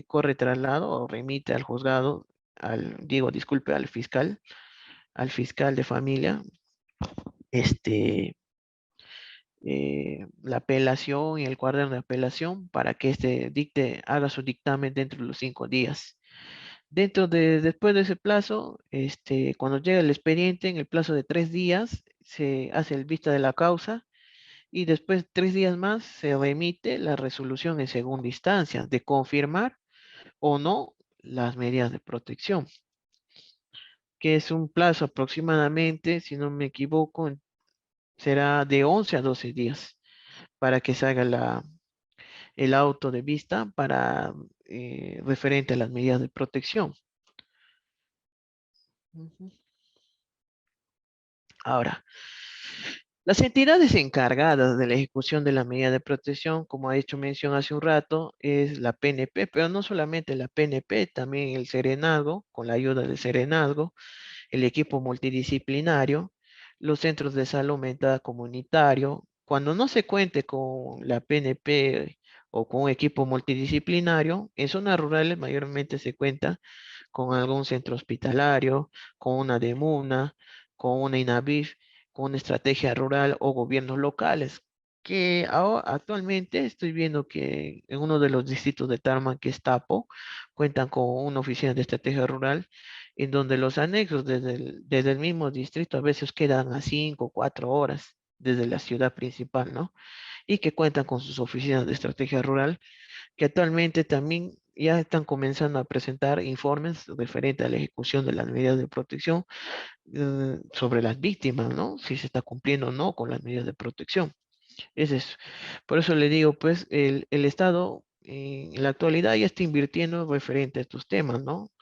corre traslado o remite al juzgado, disculpe, al fiscal de familia, este, la apelación y el cuaderno de apelación para que haga su dictamen dentro de los 5 días. Después de ese plazo, cuando llega el expediente, en el plazo de 3 días, se hace el vista de la causa y después 3 días más se remite la resolución en segunda instancia de confirmar o no las medidas de protección, que es un plazo aproximadamente, si no me equivoco, será de 11 a 12 días para que se haga el auto de vista para referente a las medidas de protección. Ujú. Ahora, las entidades encargadas de la ejecución de la medida de protección, como ha hecho mención hace un rato, es la PNP, pero no solamente la PNP, también el Serenazgo, con la ayuda del Serenazgo, el equipo multidisciplinario, los centros de salud mental comunitario. Cuando no se cuente con la PNP o con un equipo multidisciplinario, en zonas rurales mayormente se cuenta con algún centro hospitalario, con una DEMUNA, con una INAVIF, con una estrategia rural o gobiernos locales, que actualmente estoy viendo que en uno de los distritos de Tarma, que es Tapo, cuentan con una oficina de estrategia rural, en donde los anexos desde el mismo distrito a veces quedan a 5 o 4 horas desde la ciudad principal, ¿no? Y que cuentan con sus oficinas de estrategia rural que actualmente también ya están comenzando a presentar informes referentes a la ejecución de las medidas de protección sobre las víctimas, ¿no? Si se está cumpliendo o no con las medidas de protección. Por eso le digo, pues, el Estado en la actualidad ya está invirtiendo referente a estos temas, ¿no?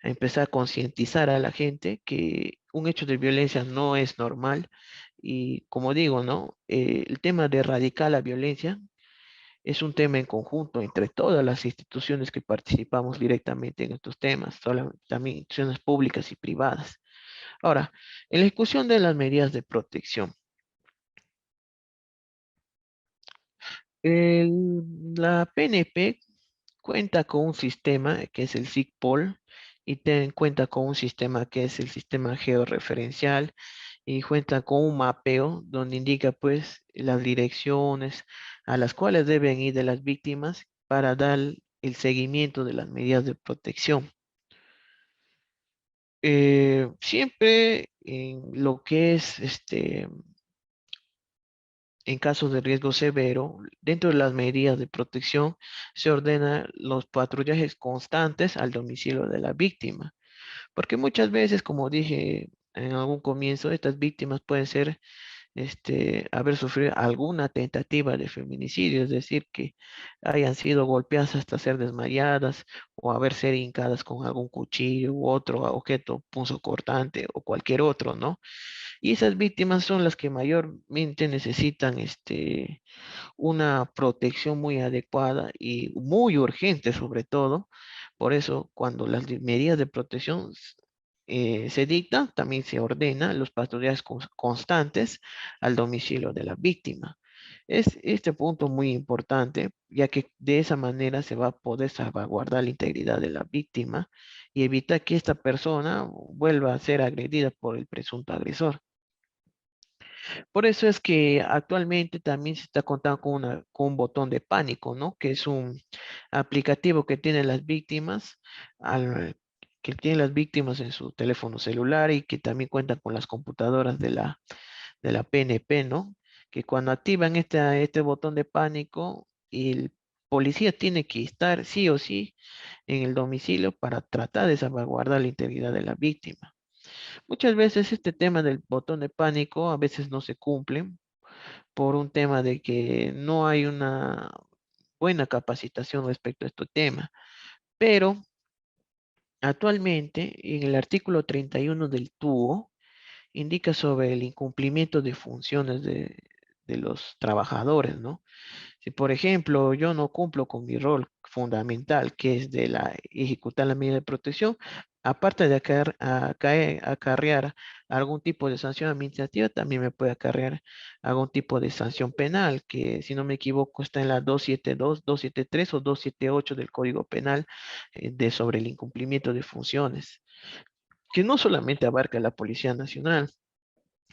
A empezar a concientizar a la gente que un hecho de violencia no es normal y, como digo, ¿no? El tema de erradicar la violencia es un tema en conjunto entre todas las instituciones que participamos directamente en estos temas, también instituciones públicas y privadas. Ahora, en la ejecución de las medidas de protección, la PNP cuenta con un sistema que es el SIGPOL y cuenta con un sistema que es el sistema georreferencial y cuenta con un mapeo donde indica pues las direcciones a las cuales deben ir de las víctimas para dar el seguimiento de las medidas de protección. Siempre en lo que es en casos de riesgo severo, dentro de las medidas de protección se ordena los patrullajes constantes al domicilio de la víctima, porque muchas veces, como dije en algún comienzo, estas víctimas pueden ser haber sufrido alguna tentativa de feminicidio, es decir, que hayan sido golpeadas hasta ser desmayadas o haber sido hincadas con algún cuchillo u otro objeto punzocortante o cualquier otro, ¿no? Y esas víctimas son las que mayormente necesitan una protección muy adecuada y muy urgente sobre todo. Por eso, cuando las medidas de protección se dictan, también se ordena los patrullajes constantes al domicilio de la víctima. Es este punto muy importante, ya que de esa manera se va a poder salvaguardar la integridad de la víctima y evitar que esta persona vuelva a ser agredida por el presunto agresor. Por eso es que actualmente también se está contando con un botón de pánico, ¿no? Que es un aplicativo que tienen las víctimas, que tienen las víctimas en su teléfono celular y que también cuentan con las computadoras de la PNP, ¿no? Que cuando activan este botón de pánico, el policía tiene que estar sí o sí en el domicilio para tratar de salvaguardar la integridad de la víctima. Muchas veces este tema del botón de pánico a veces no se cumple por un tema de que no hay una buena capacitación respecto a este tema. Pero actualmente en el artículo 31 del TUO indica sobre el incumplimiento de funciones de los trabajadores, ¿no? Si, por ejemplo, yo no cumplo con mi rol fundamental, que es de ejecutar la medida de protección, aparte de acarrear algún tipo de sanción administrativa, también me puede acarrear algún tipo de sanción penal, que si no me equivoco está en la 272, 273 o 278 del Código Penal sobre el incumplimiento de funciones, que no solamente abarca la Policía Nacional,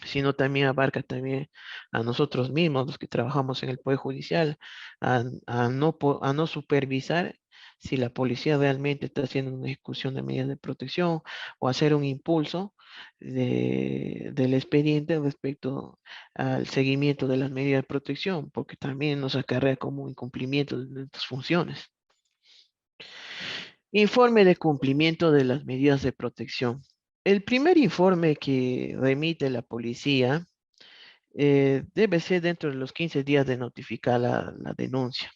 sino también abarca también a nosotros mismos, los que trabajamos en el Poder Judicial, a no supervisar si la policía realmente está haciendo una ejecución de medidas de protección o hacer un impulso del expediente respecto al seguimiento de las medidas de protección, porque también nos acarrea como incumplimiento de nuestras funciones. Informe de cumplimiento de las medidas de protección. El primer informe que remite la policía debe ser dentro de los 15 días de notificar la denuncia.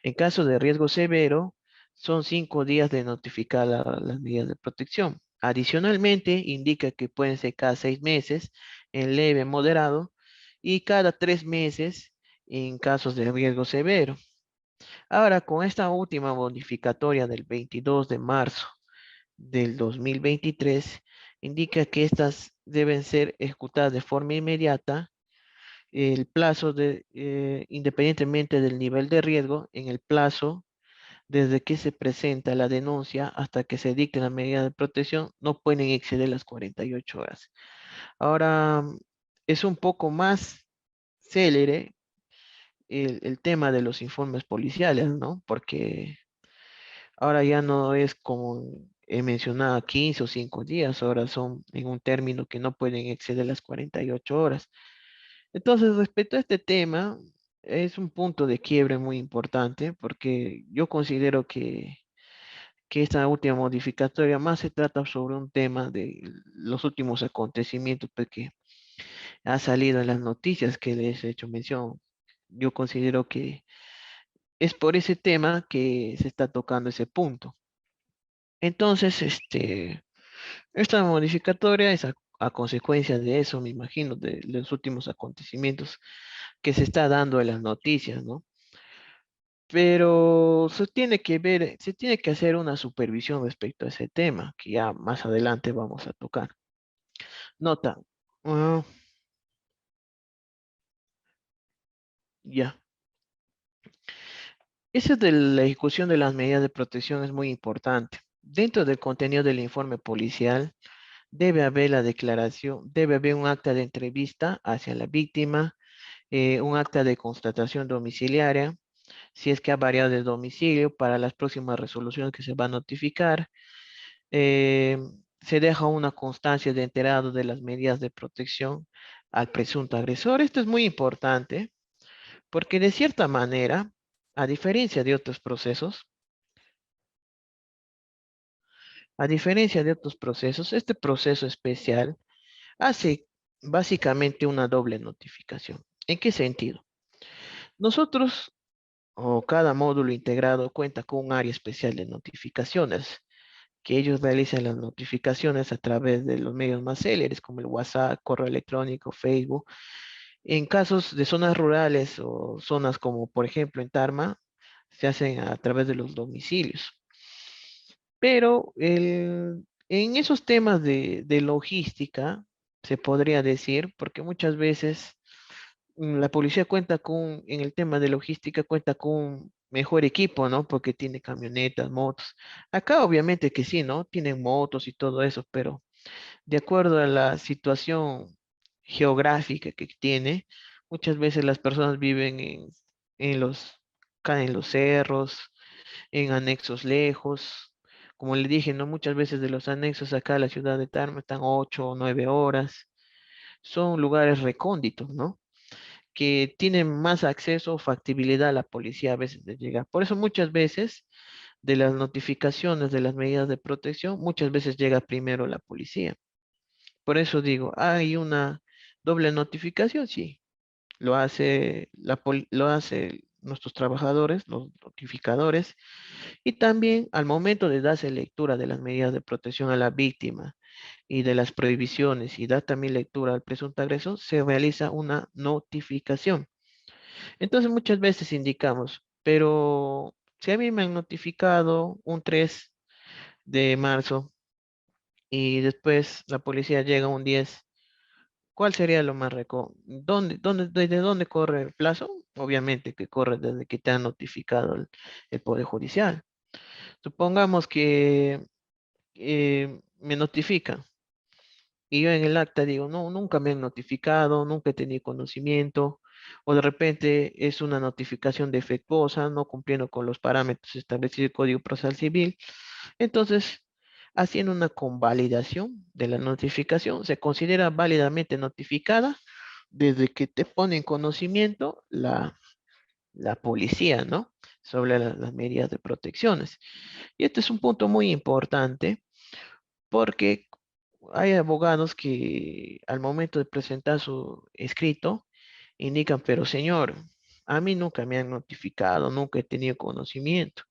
En caso de riesgo severo, son 5 días de notificar las medidas de protección. Adicionalmente, indica que pueden ser cada 6 meses en leve, moderado, y cada 3 meses en casos de riesgo severo. Ahora, con esta última modificatoria del 22 de marzo del 2023, indica que estas deben ser ejecutadas de forma inmediata, el plazo independientemente del nivel de riesgo, en el plazo desde que se presenta la denuncia hasta que se dicte la medida de protección, no pueden exceder las 48 horas. Ahora, es un poco más célere el tema de los informes policiales, ¿no? Porque ahora ya no es como he mencionado 15 o 5 días, ahora son en un término que no pueden exceder las 48 horas. Entonces, respecto a este tema, es un punto de quiebre muy importante porque yo considero que esta última modificatoria más se trata sobre un tema de los últimos acontecimientos pues, que ha salido en las noticias que les he hecho mención. Yo considero que es por ese tema que se está tocando ese punto. Entonces, esta modificatoria es a consecuencia de eso, me imagino, de los últimos acontecimientos que se está dando en las noticias, ¿no? Pero se tiene que ver, se tiene que hacer una supervisión respecto a ese tema, que ya más adelante vamos a tocar. Nota. ah, ya. Eso de la ejecución de las medidas de protección es muy importante. Dentro del contenido del informe policial, debe haber la declaración, debe haber un acta de entrevista hacia la víctima, un acta de constatación domiciliaria, si es que ha variado de domicilio para las próximas resoluciones que se va a notificar. eh, Se deja una constancia de enterado de las medidas de protección al presunto agresor. Esto es muy importante porque de cierta manera, a diferencia de otros procesos, este proceso especial hace básicamente una doble notificación. ¿En qué sentido? Nosotros o cada módulo integrado cuenta con un área especial de notificaciones, que ellos realizan las notificaciones a través de los medios más céleres, como el WhatsApp, correo electrónico, Facebook. En casos de zonas rurales o zonas como, por ejemplo, en Tarma, se hacen a través de los domicilios. Pero en esos temas de logística, se podría decir, porque muchas veces la policía cuenta con, en el tema de logística, cuenta con un mejor equipo, ¿no? Porque tiene camionetas, motos. Acá obviamente que sí, ¿no? Tienen motos y todo eso, pero de acuerdo a la situación geográfica que tiene, muchas veces las personas viven en en los cerros, en anexos lejos. Como le dije, ¿no? Muchas veces de los anexos acá a la ciudad de Tarma están 8 o 9 horas. Son lugares recónditos, ¿no? Que tienen más acceso o factibilidad a la policía a veces de llegar. Por eso muchas veces de las notificaciones de las medidas de protección, muchas veces llega primero la policía. Por eso digo, hay una doble notificación, sí, lo hace nuestros trabajadores, los notificadores, y también al momento de darse lectura de las medidas de protección a la víctima y de las prohibiciones y dar también lectura al presunto agresor, se realiza una notificación. Entonces muchas veces indicamos, pero si a mí me han notificado un 3 de marzo y después la policía llega un 10, ¿cuál sería lo más desde dónde corre el plazo? Obviamente que corre desde que te han notificado el Poder Judicial. Supongamos que me notifican y yo en el acta digo, no, nunca me han notificado, nunca he tenido conocimiento, o de repente es una notificación defectuosa, no cumpliendo con los parámetros establecidos en el Código Procesal Civil. Entonces, haciendo una convalidación de la notificación, se considera válidamente notificada desde que te pone en conocimiento la policía, ¿no? Sobre las medidas de protecciones. Y este es un punto muy importante porque hay abogados que al momento de presentar su escrito indican, pero señor, a mí nunca me han notificado, nunca he tenido conocimiento.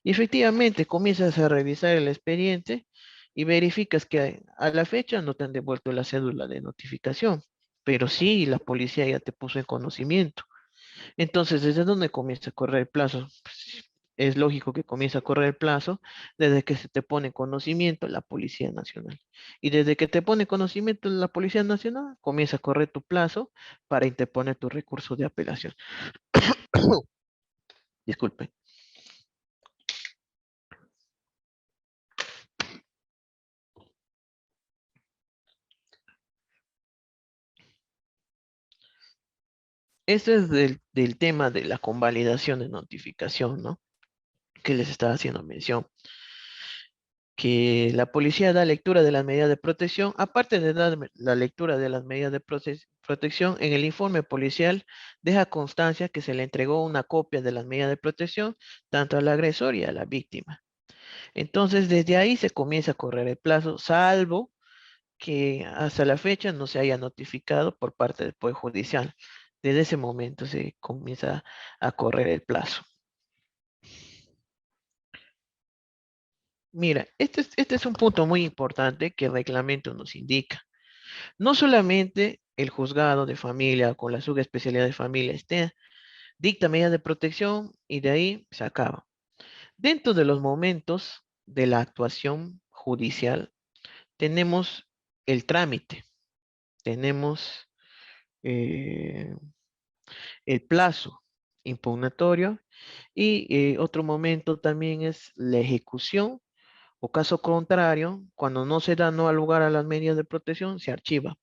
Y efectivamente comienzas a revisar el expediente y verificas que a la fecha no te han devuelto la cédula de notificación, pero sí la policía ya te puso en conocimiento. Entonces, ¿desde dónde comienza a correr el plazo? Pues, es lógico que comienza a correr el plazo desde que se te pone en conocimiento la Policía Nacional. Y desde que te pone en conocimiento la Policía Nacional, comienza a correr tu plazo para interponer tu recurso de apelación. Disculpe. Este es del tema de la convalidación de notificación, ¿no? Que les estaba haciendo mención. Que la policía da lectura de las medidas de protección, aparte de dar la lectura de las medidas de protección, en el informe policial deja constancia que se le entregó una copia de las medidas de protección tanto al agresor y a la víctima. Entonces, desde ahí se comienza a correr el plazo, salvo que hasta la fecha no se haya notificado por parte del Poder Judicial. Desde ese momento se comienza a correr el plazo. Mira, este es un punto muy importante que el reglamento nos indica. No solamente el juzgado de familia con la subespecialidad de familia dicta medidas de protección y de ahí se acaba. Dentro de los momentos de la actuación judicial tenemos el trámite, tenemos eh, el plazo impugnatorio y otro momento también es la ejecución o caso contrario, cuando no se da no al lugar a las medidas de protección, se archiva.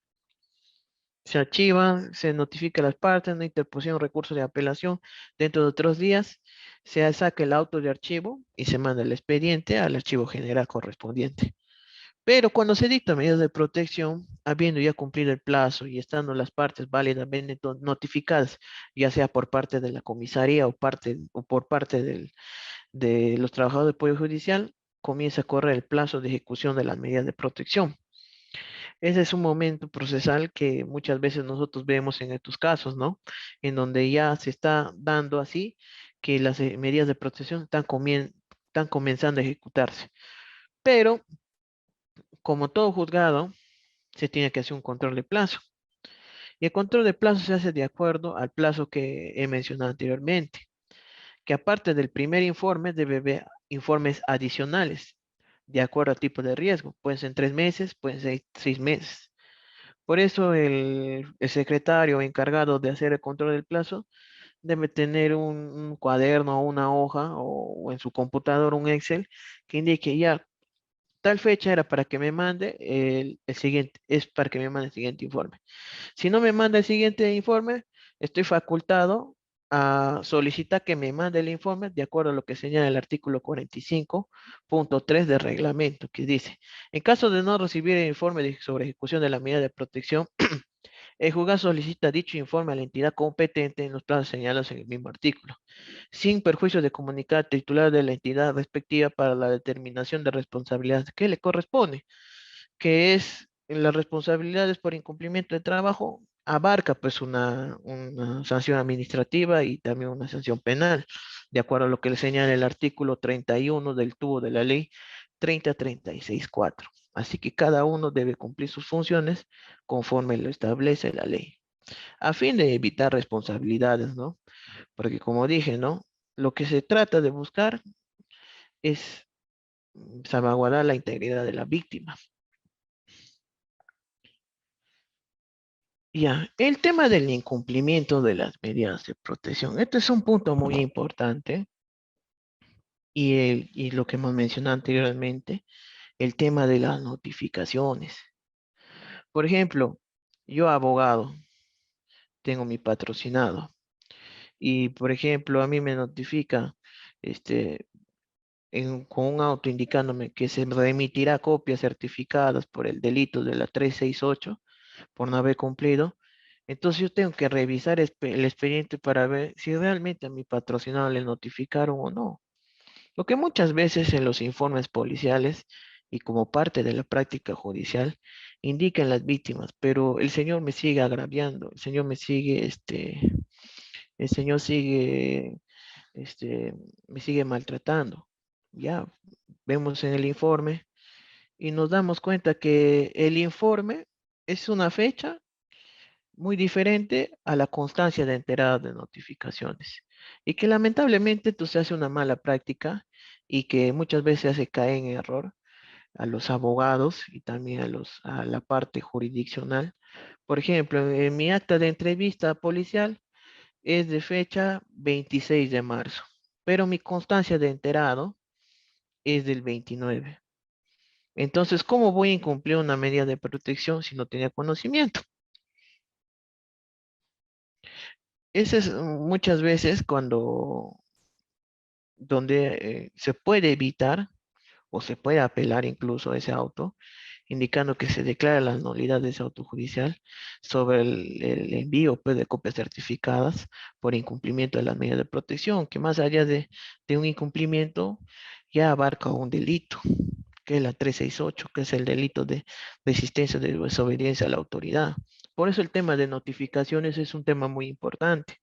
Se archiva, se notifica a las partes, no interposición, recurso de apelación. Dentro de otros días se saca el auto de archivo y se manda el expediente al archivo general correspondiente. Pero cuando se dictan medidas de protección, habiendo ya cumplido el plazo y estando las partes válidamente notificadas, ya sea por parte de la comisaría o por parte de los trabajadores del Poder Judicial, comienza a correr el plazo de ejecución de las medidas de protección. Ese es un momento procesal que muchas veces nosotros vemos en estos casos, ¿no? En donde ya se está dando así que las medidas de protección están comenzando a ejecutarse. Pero, como todo juzgado, se tiene que hacer un control de plazo. Y el control de plazo se hace de acuerdo al plazo que he mencionado anteriormente, que aparte del primer informe debe haber informes adicionales, de acuerdo al tipo de riesgo. Pueden ser 3 meses, pueden ser 6 meses. Por eso el secretario encargado de hacer el control del plazo debe tener un cuaderno o una hoja o en su computador un Excel que indique ya tal fecha era para que me mande el siguiente, es para que me mande el siguiente informe. Si no me manda el siguiente informe, estoy facultado a solicitar que me mande el informe de acuerdo a lo que señala el artículo 45.3 del reglamento, que dice, en caso de no recibir el informe sobre ejecución de la medida de protección, el juzgado solicita dicho informe a la entidad competente en los plazos señalados en el mismo artículo, sin perjuicio de comunicar al titular de la entidad respectiva para la determinación de responsabilidades que le corresponde, que es las responsabilidades por incumplimiento de trabajo, abarca pues una sanción administrativa y también una sanción penal, de acuerdo a lo que le señala el artículo 31 del tubo de la ley 3036.4. Así que cada uno debe cumplir sus funciones conforme lo establece la ley, a fin de evitar responsabilidades, ¿no? Porque como dije, ¿no? Lo que se trata de buscar es salvaguardar la integridad de la víctima. Ya, el tema del incumplimiento de las medidas de protección. Este es un punto muy importante y lo que hemos mencionado anteriormente, el tema de las notificaciones. Por ejemplo, yo abogado, tengo mi patrocinado y, por ejemplo, a mí me notifica este, con un auto indicándome que se remitirá copias certificadas por el delito de la 368 por no haber cumplido. Entonces yo tengo que revisar el expediente para ver si realmente a mi patrocinado le notificaron o no. Lo que muchas veces en los informes policiales y como parte de la práctica judicial indican las víctimas, pero el señor me sigue agraviando, el señor me sigue, el señor sigue, me sigue maltratando. Ya vemos en el informe y nos damos cuenta que el informe es una fecha muy diferente a la constancia de enteradas de notificaciones y que lamentablemente se hace una mala práctica y que muchas veces hace caer en error a los abogados y también a la parte jurisdiccional. Por ejemplo, en mi acta de entrevista policial es de fecha 26 de marzo, pero mi constancia de enterado es del 29. Entonces, ¿cómo voy a incumplir una medida de protección si no tenía conocimiento? Ese es muchas veces donde se puede evitar o se puede apelar incluso a ese auto, indicando que se declara la nulidad de ese auto judicial sobre el envío pues, de copias certificadas por incumplimiento de las medidas de protección, que más allá de un incumplimiento ya abarca un delito, que es la 368, que es el delito de resistencia de desobediencia a la autoridad. Por eso el tema de notificaciones es un tema muy importante,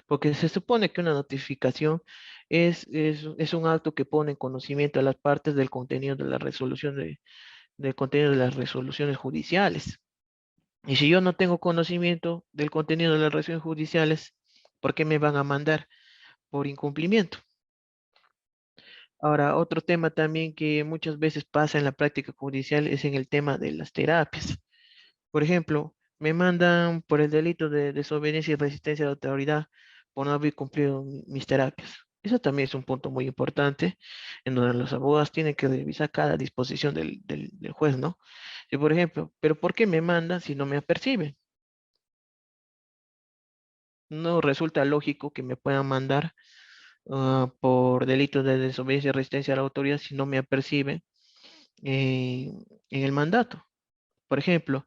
porque se supone que una notificación es un acto que pone en conocimiento a las partes del contenido de la resolución del contenido de las resoluciones judiciales. Y si yo no tengo conocimiento del contenido de las resoluciones judiciales, ¿por qué me van a mandar por incumplimiento? Ahora, otro tema también que muchas veces pasa en la práctica judicial es en el tema de las terapias. Por ejemplo, me mandan por el delito de desobediencia y resistencia a la autoridad por no haber cumplido mis terapias. Eso también es un punto muy importante en donde los abogados tienen que revisar cada disposición del juez, ¿no? Y por ejemplo, ¿pero por qué me mandan si no me aperciben? No resulta lógico que me puedan mandar por delito de desobediencia y resistencia a la autoridad si no me aperciben eh, en el mandato. Por ejemplo,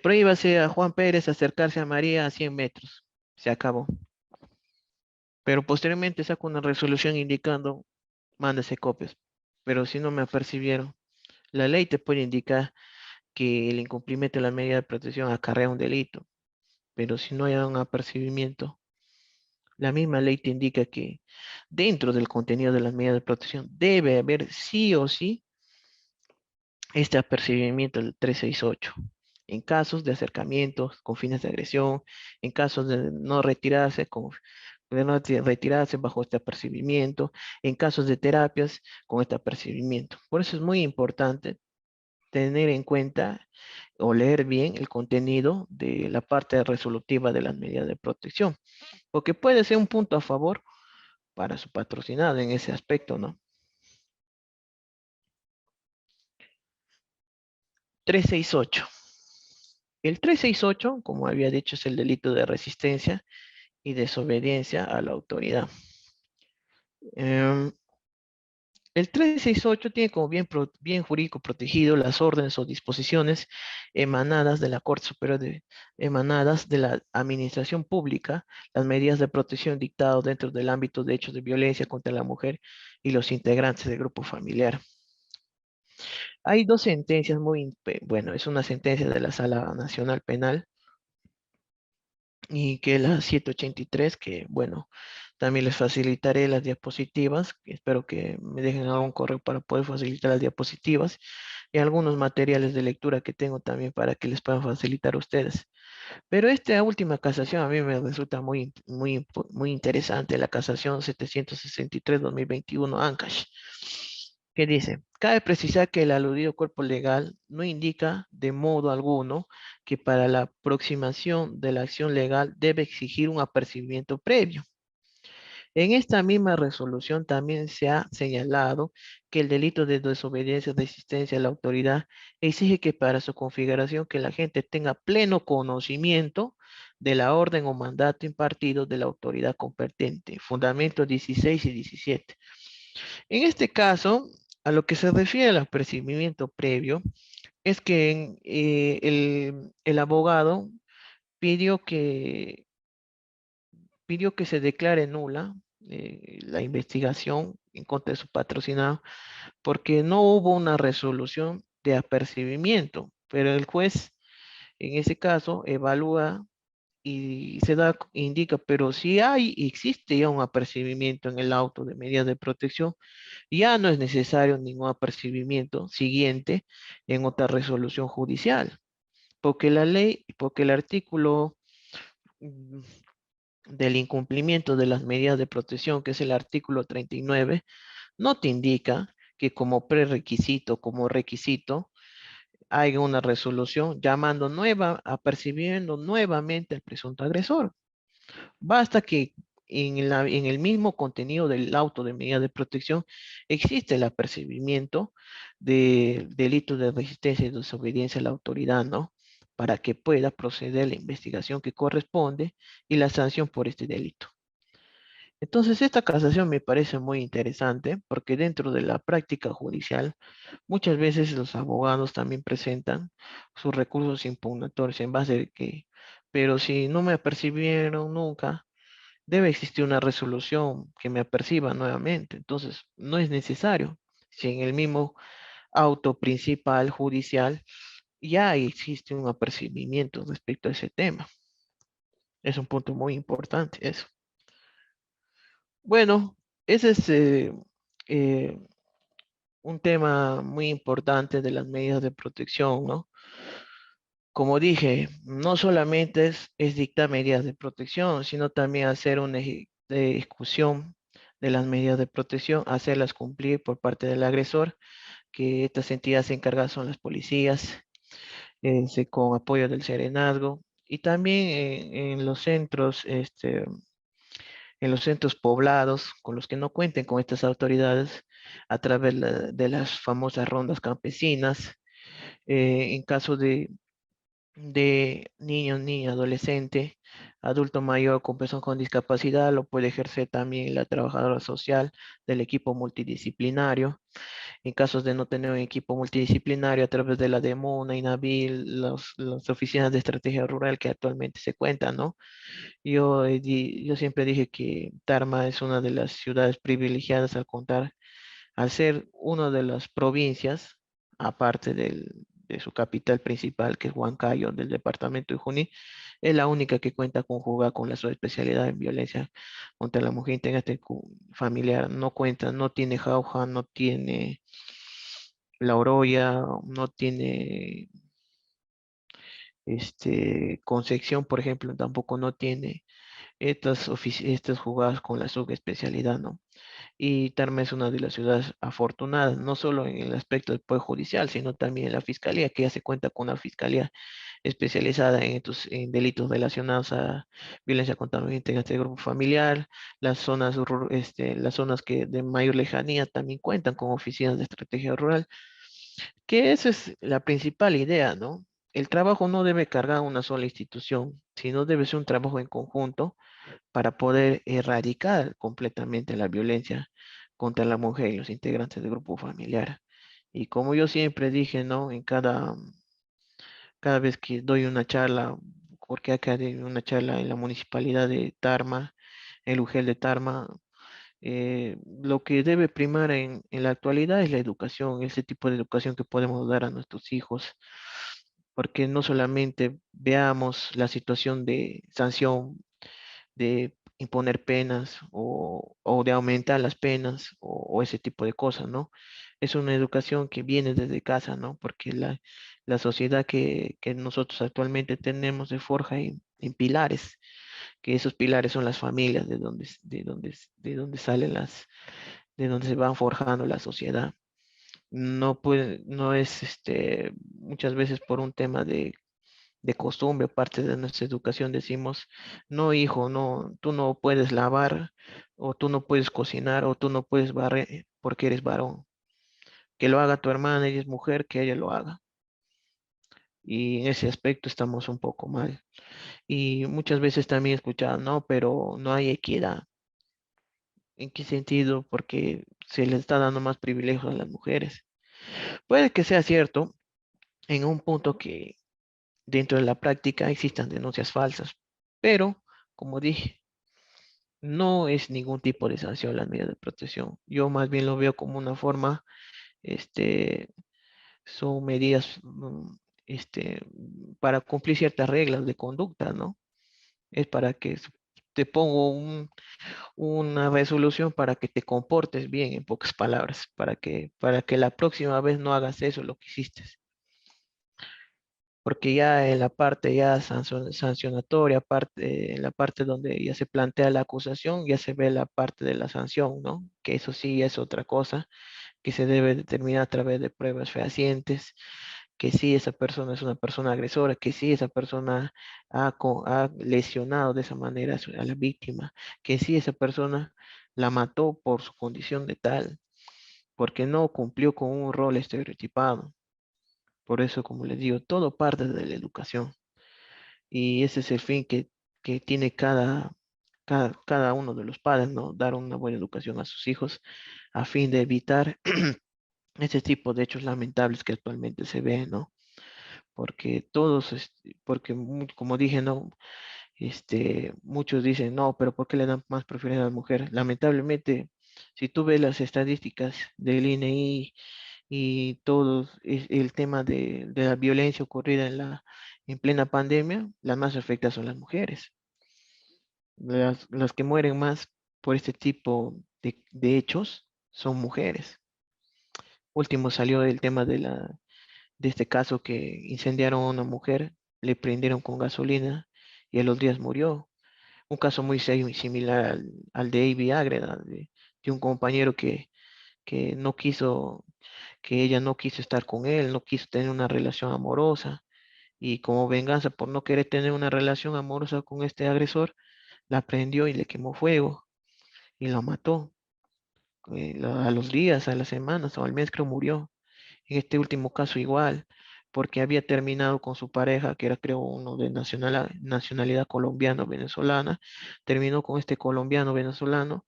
prohíbase a Juan Pérez acercarse a María a 100 metros. Se acabó. Pero posteriormente saco una resolución indicando, mándese copias. Pero si no me apercibieron, la ley te puede indicar que el incumplimiento de la medida de protección acarrea un delito. Pero si no hay un apercibimiento, la misma ley te indica que dentro del contenido de las medidas de protección debe haber sí o sí este apercibimiento del 368 en casos de acercamientos con fines de agresión, en casos de no retirarse, retirarse bajo este apercibimiento, en casos de terapias con este apercibimiento. Por eso es muy importante tener en cuenta o leer bien el contenido de la parte resolutiva de las medidas de protección, porque puede ser un punto a favor para su patrocinado en ese aspecto, ¿no? 368. El 368, como había dicho, es el delito de resistencia y desobediencia a la autoridad. El 368 tiene como bien jurídico protegido las órdenes o disposiciones emanadas de la Corte Superior emanadas de la Administración Pública, las medidas de protección dictadas dentro del ámbito de hechos de violencia contra la mujer y los integrantes del grupo familiar. Hay dos sentencias bueno, es una sentencia de la Sala Nacional Penal y que la 783, que bueno, también les facilitaré las diapositivas, espero que me dejen algún correo para poder facilitar las diapositivas y algunos materiales de lectura que tengo también para que les puedan facilitar a ustedes. Pero esta última casación a mí me resulta muy interesante, la casación 763-2021 Ancash, que dice, cabe precisar que el aludido cuerpo legal no indica de modo alguno que para la aproximación de la acción legal debe exigir un apercibimiento previo. En esta misma resolución también se ha señalado que el delito de desobediencia o resistencia a la autoridad exige que para su configuración que la gente tenga pleno conocimiento de la orden o mandato impartido de la autoridad competente. Fundamentos 16 y 17. En este caso, a lo que se refiere al apercibimiento previo, es que el abogado pidió que, pidió que se declare nula la investigación en contra de su patrocinado porque no hubo una resolución de apercibimiento, pero el juez en ese caso evalúa y indica, pero si existe ya un apercibimiento en el auto de medidas de protección, ya no es necesario ningún apercibimiento siguiente en otra resolución judicial, porque la ley, porque el artículo mm, del incumplimiento de las medidas de protección, que es el artículo 39, no te indica que como prerequisito, como requisito, hay una resolución llamando apercibiendo nuevamente al presunto agresor. Basta que en el mismo contenido del auto de medida de protección existe el apercibimiento de delito de resistencia y desobediencia a la autoridad, ¿no? Para que pueda proceder la investigación que corresponde y la sanción por este delito. Entonces, esta casación me parece muy interesante porque dentro de la práctica judicial, muchas veces los abogados también presentan sus recursos impugnatorios en base de que, pero si no me apercibieron nunca, debe existir una resolución que me aperciba nuevamente. Entonces, no es necesario. Si en el mismo auto principal judicial ya existe un apercibimiento respecto a ese tema. Es un punto muy importante eso. Bueno, ese es eh, un tema muy importante de las medidas de protección, ¿no? Como dije, no solamente es dictar medidas de protección, sino también hacer una ejecución de las medidas de protección, hacerlas cumplir por parte del agresor, que estas entidades encargadas son las policías, con apoyo del serenazgo, y también en los centros poblados con los que no cuenten con estas autoridades a través de las famosas rondas campesinas, en caso de niño, niña, adolescente, adulto mayor con persona con discapacidad, lo puede ejercer también la trabajadora social del equipo multidisciplinario. En casos de no tener un equipo multidisciplinario a través de la DEMUNA, INAVIL, las oficinas de estrategia rural que actualmente se cuentan, ¿no? Yo siempre dije que Tarma es una de las ciudades privilegiadas al ser una de las provincias, aparte de su capital principal, que es Huancayo, del departamento de Junín, es la única que cuenta con jugar con la subespecialidad en violencia contra la mujer integrante familiar. No cuenta, no tiene Jauja, no tiene La Oroya, no tiene Concepción, por ejemplo, tampoco no tiene estas jugadas con la subespecialidad, ¿no? Y Tarma es una de las ciudades afortunadas, no solo en el aspecto del Poder Judicial, sino también en la Fiscalía, que ya se cuenta con una Fiscalía especializada en delitos relacionados a violencia contra la mujer integrante del grupo familiar. Las zonas que de mayor lejanía también cuentan con oficinas de estrategia rural, que esa es la principal idea, ¿no? El trabajo no debe cargar a una sola institución, sino debe ser un trabajo en conjunto para poder erradicar completamente la violencia contra la mujer y los integrantes del grupo familiar. Y como yo siempre dije, ¿no? Cada vez que doy una charla, porque acá doy una charla en la municipalidad de Tarma, el UGEL de Tarma, lo que debe primar en la actualidad es la educación, ese tipo de educación que podemos dar a nuestros hijos, porque no solamente veamos la situación de sanción, de imponer penas o de aumentar las penas o ese tipo de cosas, ¿no? Es una educación que viene desde casa, ¿no? Porque la sociedad que nosotros actualmente tenemos se forja en pilares, que esos pilares son las familias de donde salen de donde se van forjando la sociedad. No es muchas veces por un tema de costumbre, parte de nuestra educación, decimos, no, hijo, no, tú no puedes lavar, o tú no puedes cocinar, o tú no puedes barrer porque eres varón. Que lo haga tu hermana, ella es mujer, que ella lo haga. Y en ese aspecto estamos un poco mal. Y muchas veces también he escuchado, no, pero no hay equidad. ¿En qué sentido? Porque se le está dando más privilegios a las mujeres. Puede que sea cierto en un punto que dentro de la práctica existan denuncias falsas, pero como dije, no es ningún tipo de sanción las medidas de protección. Yo más bien lo veo como una forma, este, son medidas, para cumplir ciertas reglas de conducta, ¿no? Es para que te pongo una resolución para que te comportes bien, en pocas palabras, para que la próxima vez no hagas eso, lo que hiciste. Porque ya en la parte ya sancionatoria, en la parte donde ya se plantea la acusación, ya se ve la parte de la sanción, ¿no? Que eso sí es otra cosa, que se debe determinar a través de pruebas fehacientes, que sí esa persona es una persona agresora, que sí esa persona ha lesionado de esa manera a la víctima, que sí esa persona la mató por su condición de tal, porque no cumplió con un rol estereotipado. Por eso, como les digo, todo parte de la educación. Y ese es el fin que tiene cada uno de los padres, ¿no? Dar una buena educación a sus hijos a fin de evitar este tipo de hechos lamentables que actualmente se ven, ¿no? Porque todos, como dije, ¿no? Muchos dicen, no, pero ¿por qué le dan más preferencia a las mujeres? Lamentablemente, si tú ves las estadísticas del INEI y todo el tema de la violencia ocurrida en plena pandemia, las más afectadas son las mujeres. Las que mueren más por este tipo de hechos son mujeres. Último salió el tema de este caso que incendiaron a una mujer, le prendieron con gasolina y a los días murió. Un caso muy serio y similar al de Ivy Ágreda, de un compañero que no quiso, que ella no quiso estar con él, no quiso tener una relación amorosa y como venganza por no querer tener una relación amorosa con este agresor, la prendió y le quemó fuego y la mató. A los días, a las semanas o al mes creo murió. En este último caso igual, porque había terminado con su pareja, que era creo uno de nacionalidad colombiano-venezolana, terminó con este colombiano-venezolano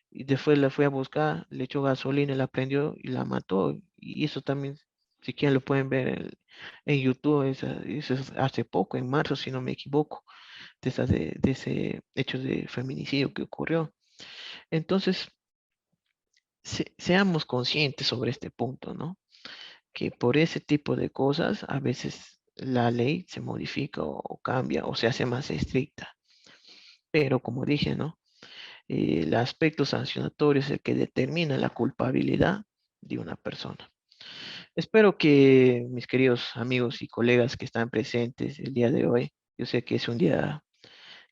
y después la fue a buscar, le echó gasolina, la prendió y la mató. Y eso también, si quieren lo pueden ver en YouTube, eso es hace poco, en marzo, si no me equivoco, de ese hecho de feminicidio que ocurrió. Entonces, seamos conscientes sobre este punto, ¿no? Que por ese tipo de cosas a veces la ley se modifica o cambia o se hace más estricta. Pero como dije, ¿no? El aspecto sancionatorio es el que determina la culpabilidad de una persona. Espero que mis queridos amigos y colegas que están presentes el día de hoy, yo sé que es un día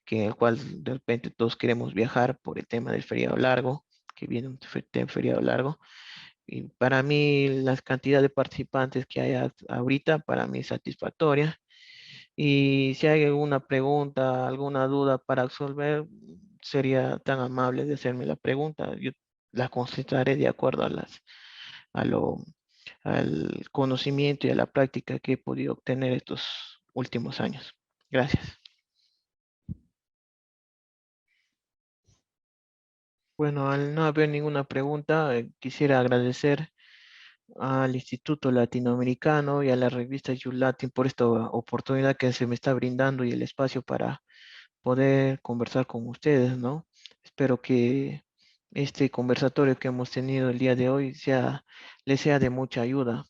en el cual de repente todos queremos viajar por el tema del feriado largo, que viene un feriado largo. Y para mí, la cantidad de participantes que hay ahorita, para mí es satisfactoria. Y si hay alguna pregunta, alguna duda para resolver, sería tan amable de hacerme la pregunta. Yo la contestaré de acuerdo a lo, al conocimiento y a la práctica que he podido obtener estos últimos años. Gracias. Bueno, al no haber ninguna pregunta, quisiera agradecer al Instituto Latinoamericano y a la revista YouLatin por esta oportunidad que se me está brindando y el espacio para poder conversar con ustedes, ¿no? Espero que este conversatorio que hemos tenido el día de hoy les sea de mucha ayuda.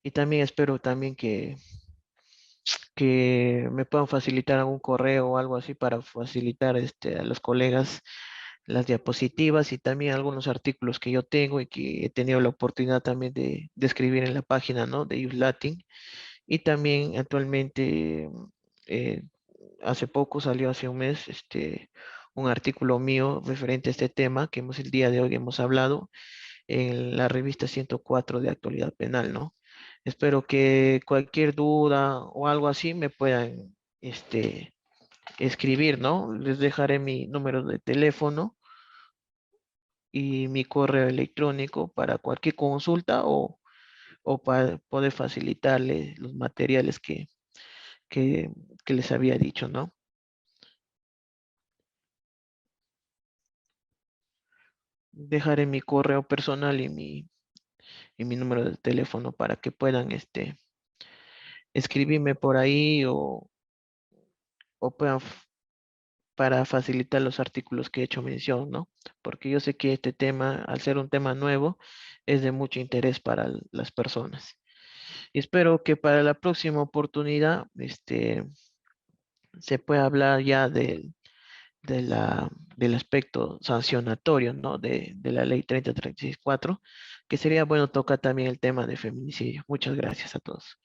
Y también espero también que me puedan facilitar algún correo o algo así para facilitar a los colegas las diapositivas y también algunos artículos que yo tengo y que he tenido la oportunidad también de escribir en la página, ¿no? De YouLatin. Y también actualmente, eh, hace poco salió, hace un mes, un artículo mío referente a este tema que el día de hoy hemos hablado en la revista 104 de actualidad penal, ¿no? Espero que cualquier duda o algo así me puedan escribir, ¿no? Les dejaré mi número de teléfono y mi correo electrónico para cualquier consulta o para poder facilitarles los materiales que, que les había dicho, ¿no? Dejaré mi correo personal y mi número de teléfono para que puedan escribirme por ahí o puedan para facilitar los artículos que he hecho mención, ¿no? Porque yo sé que este tema, al ser un tema nuevo, es de mucho interés para las personas. Y espero que para la próxima oportunidad, se pueda hablar ya del aspecto sancionatorio, ¿no? De la ley 3034, que sería bueno tocar también el tema de feminicidio. Muchas gracias a todos.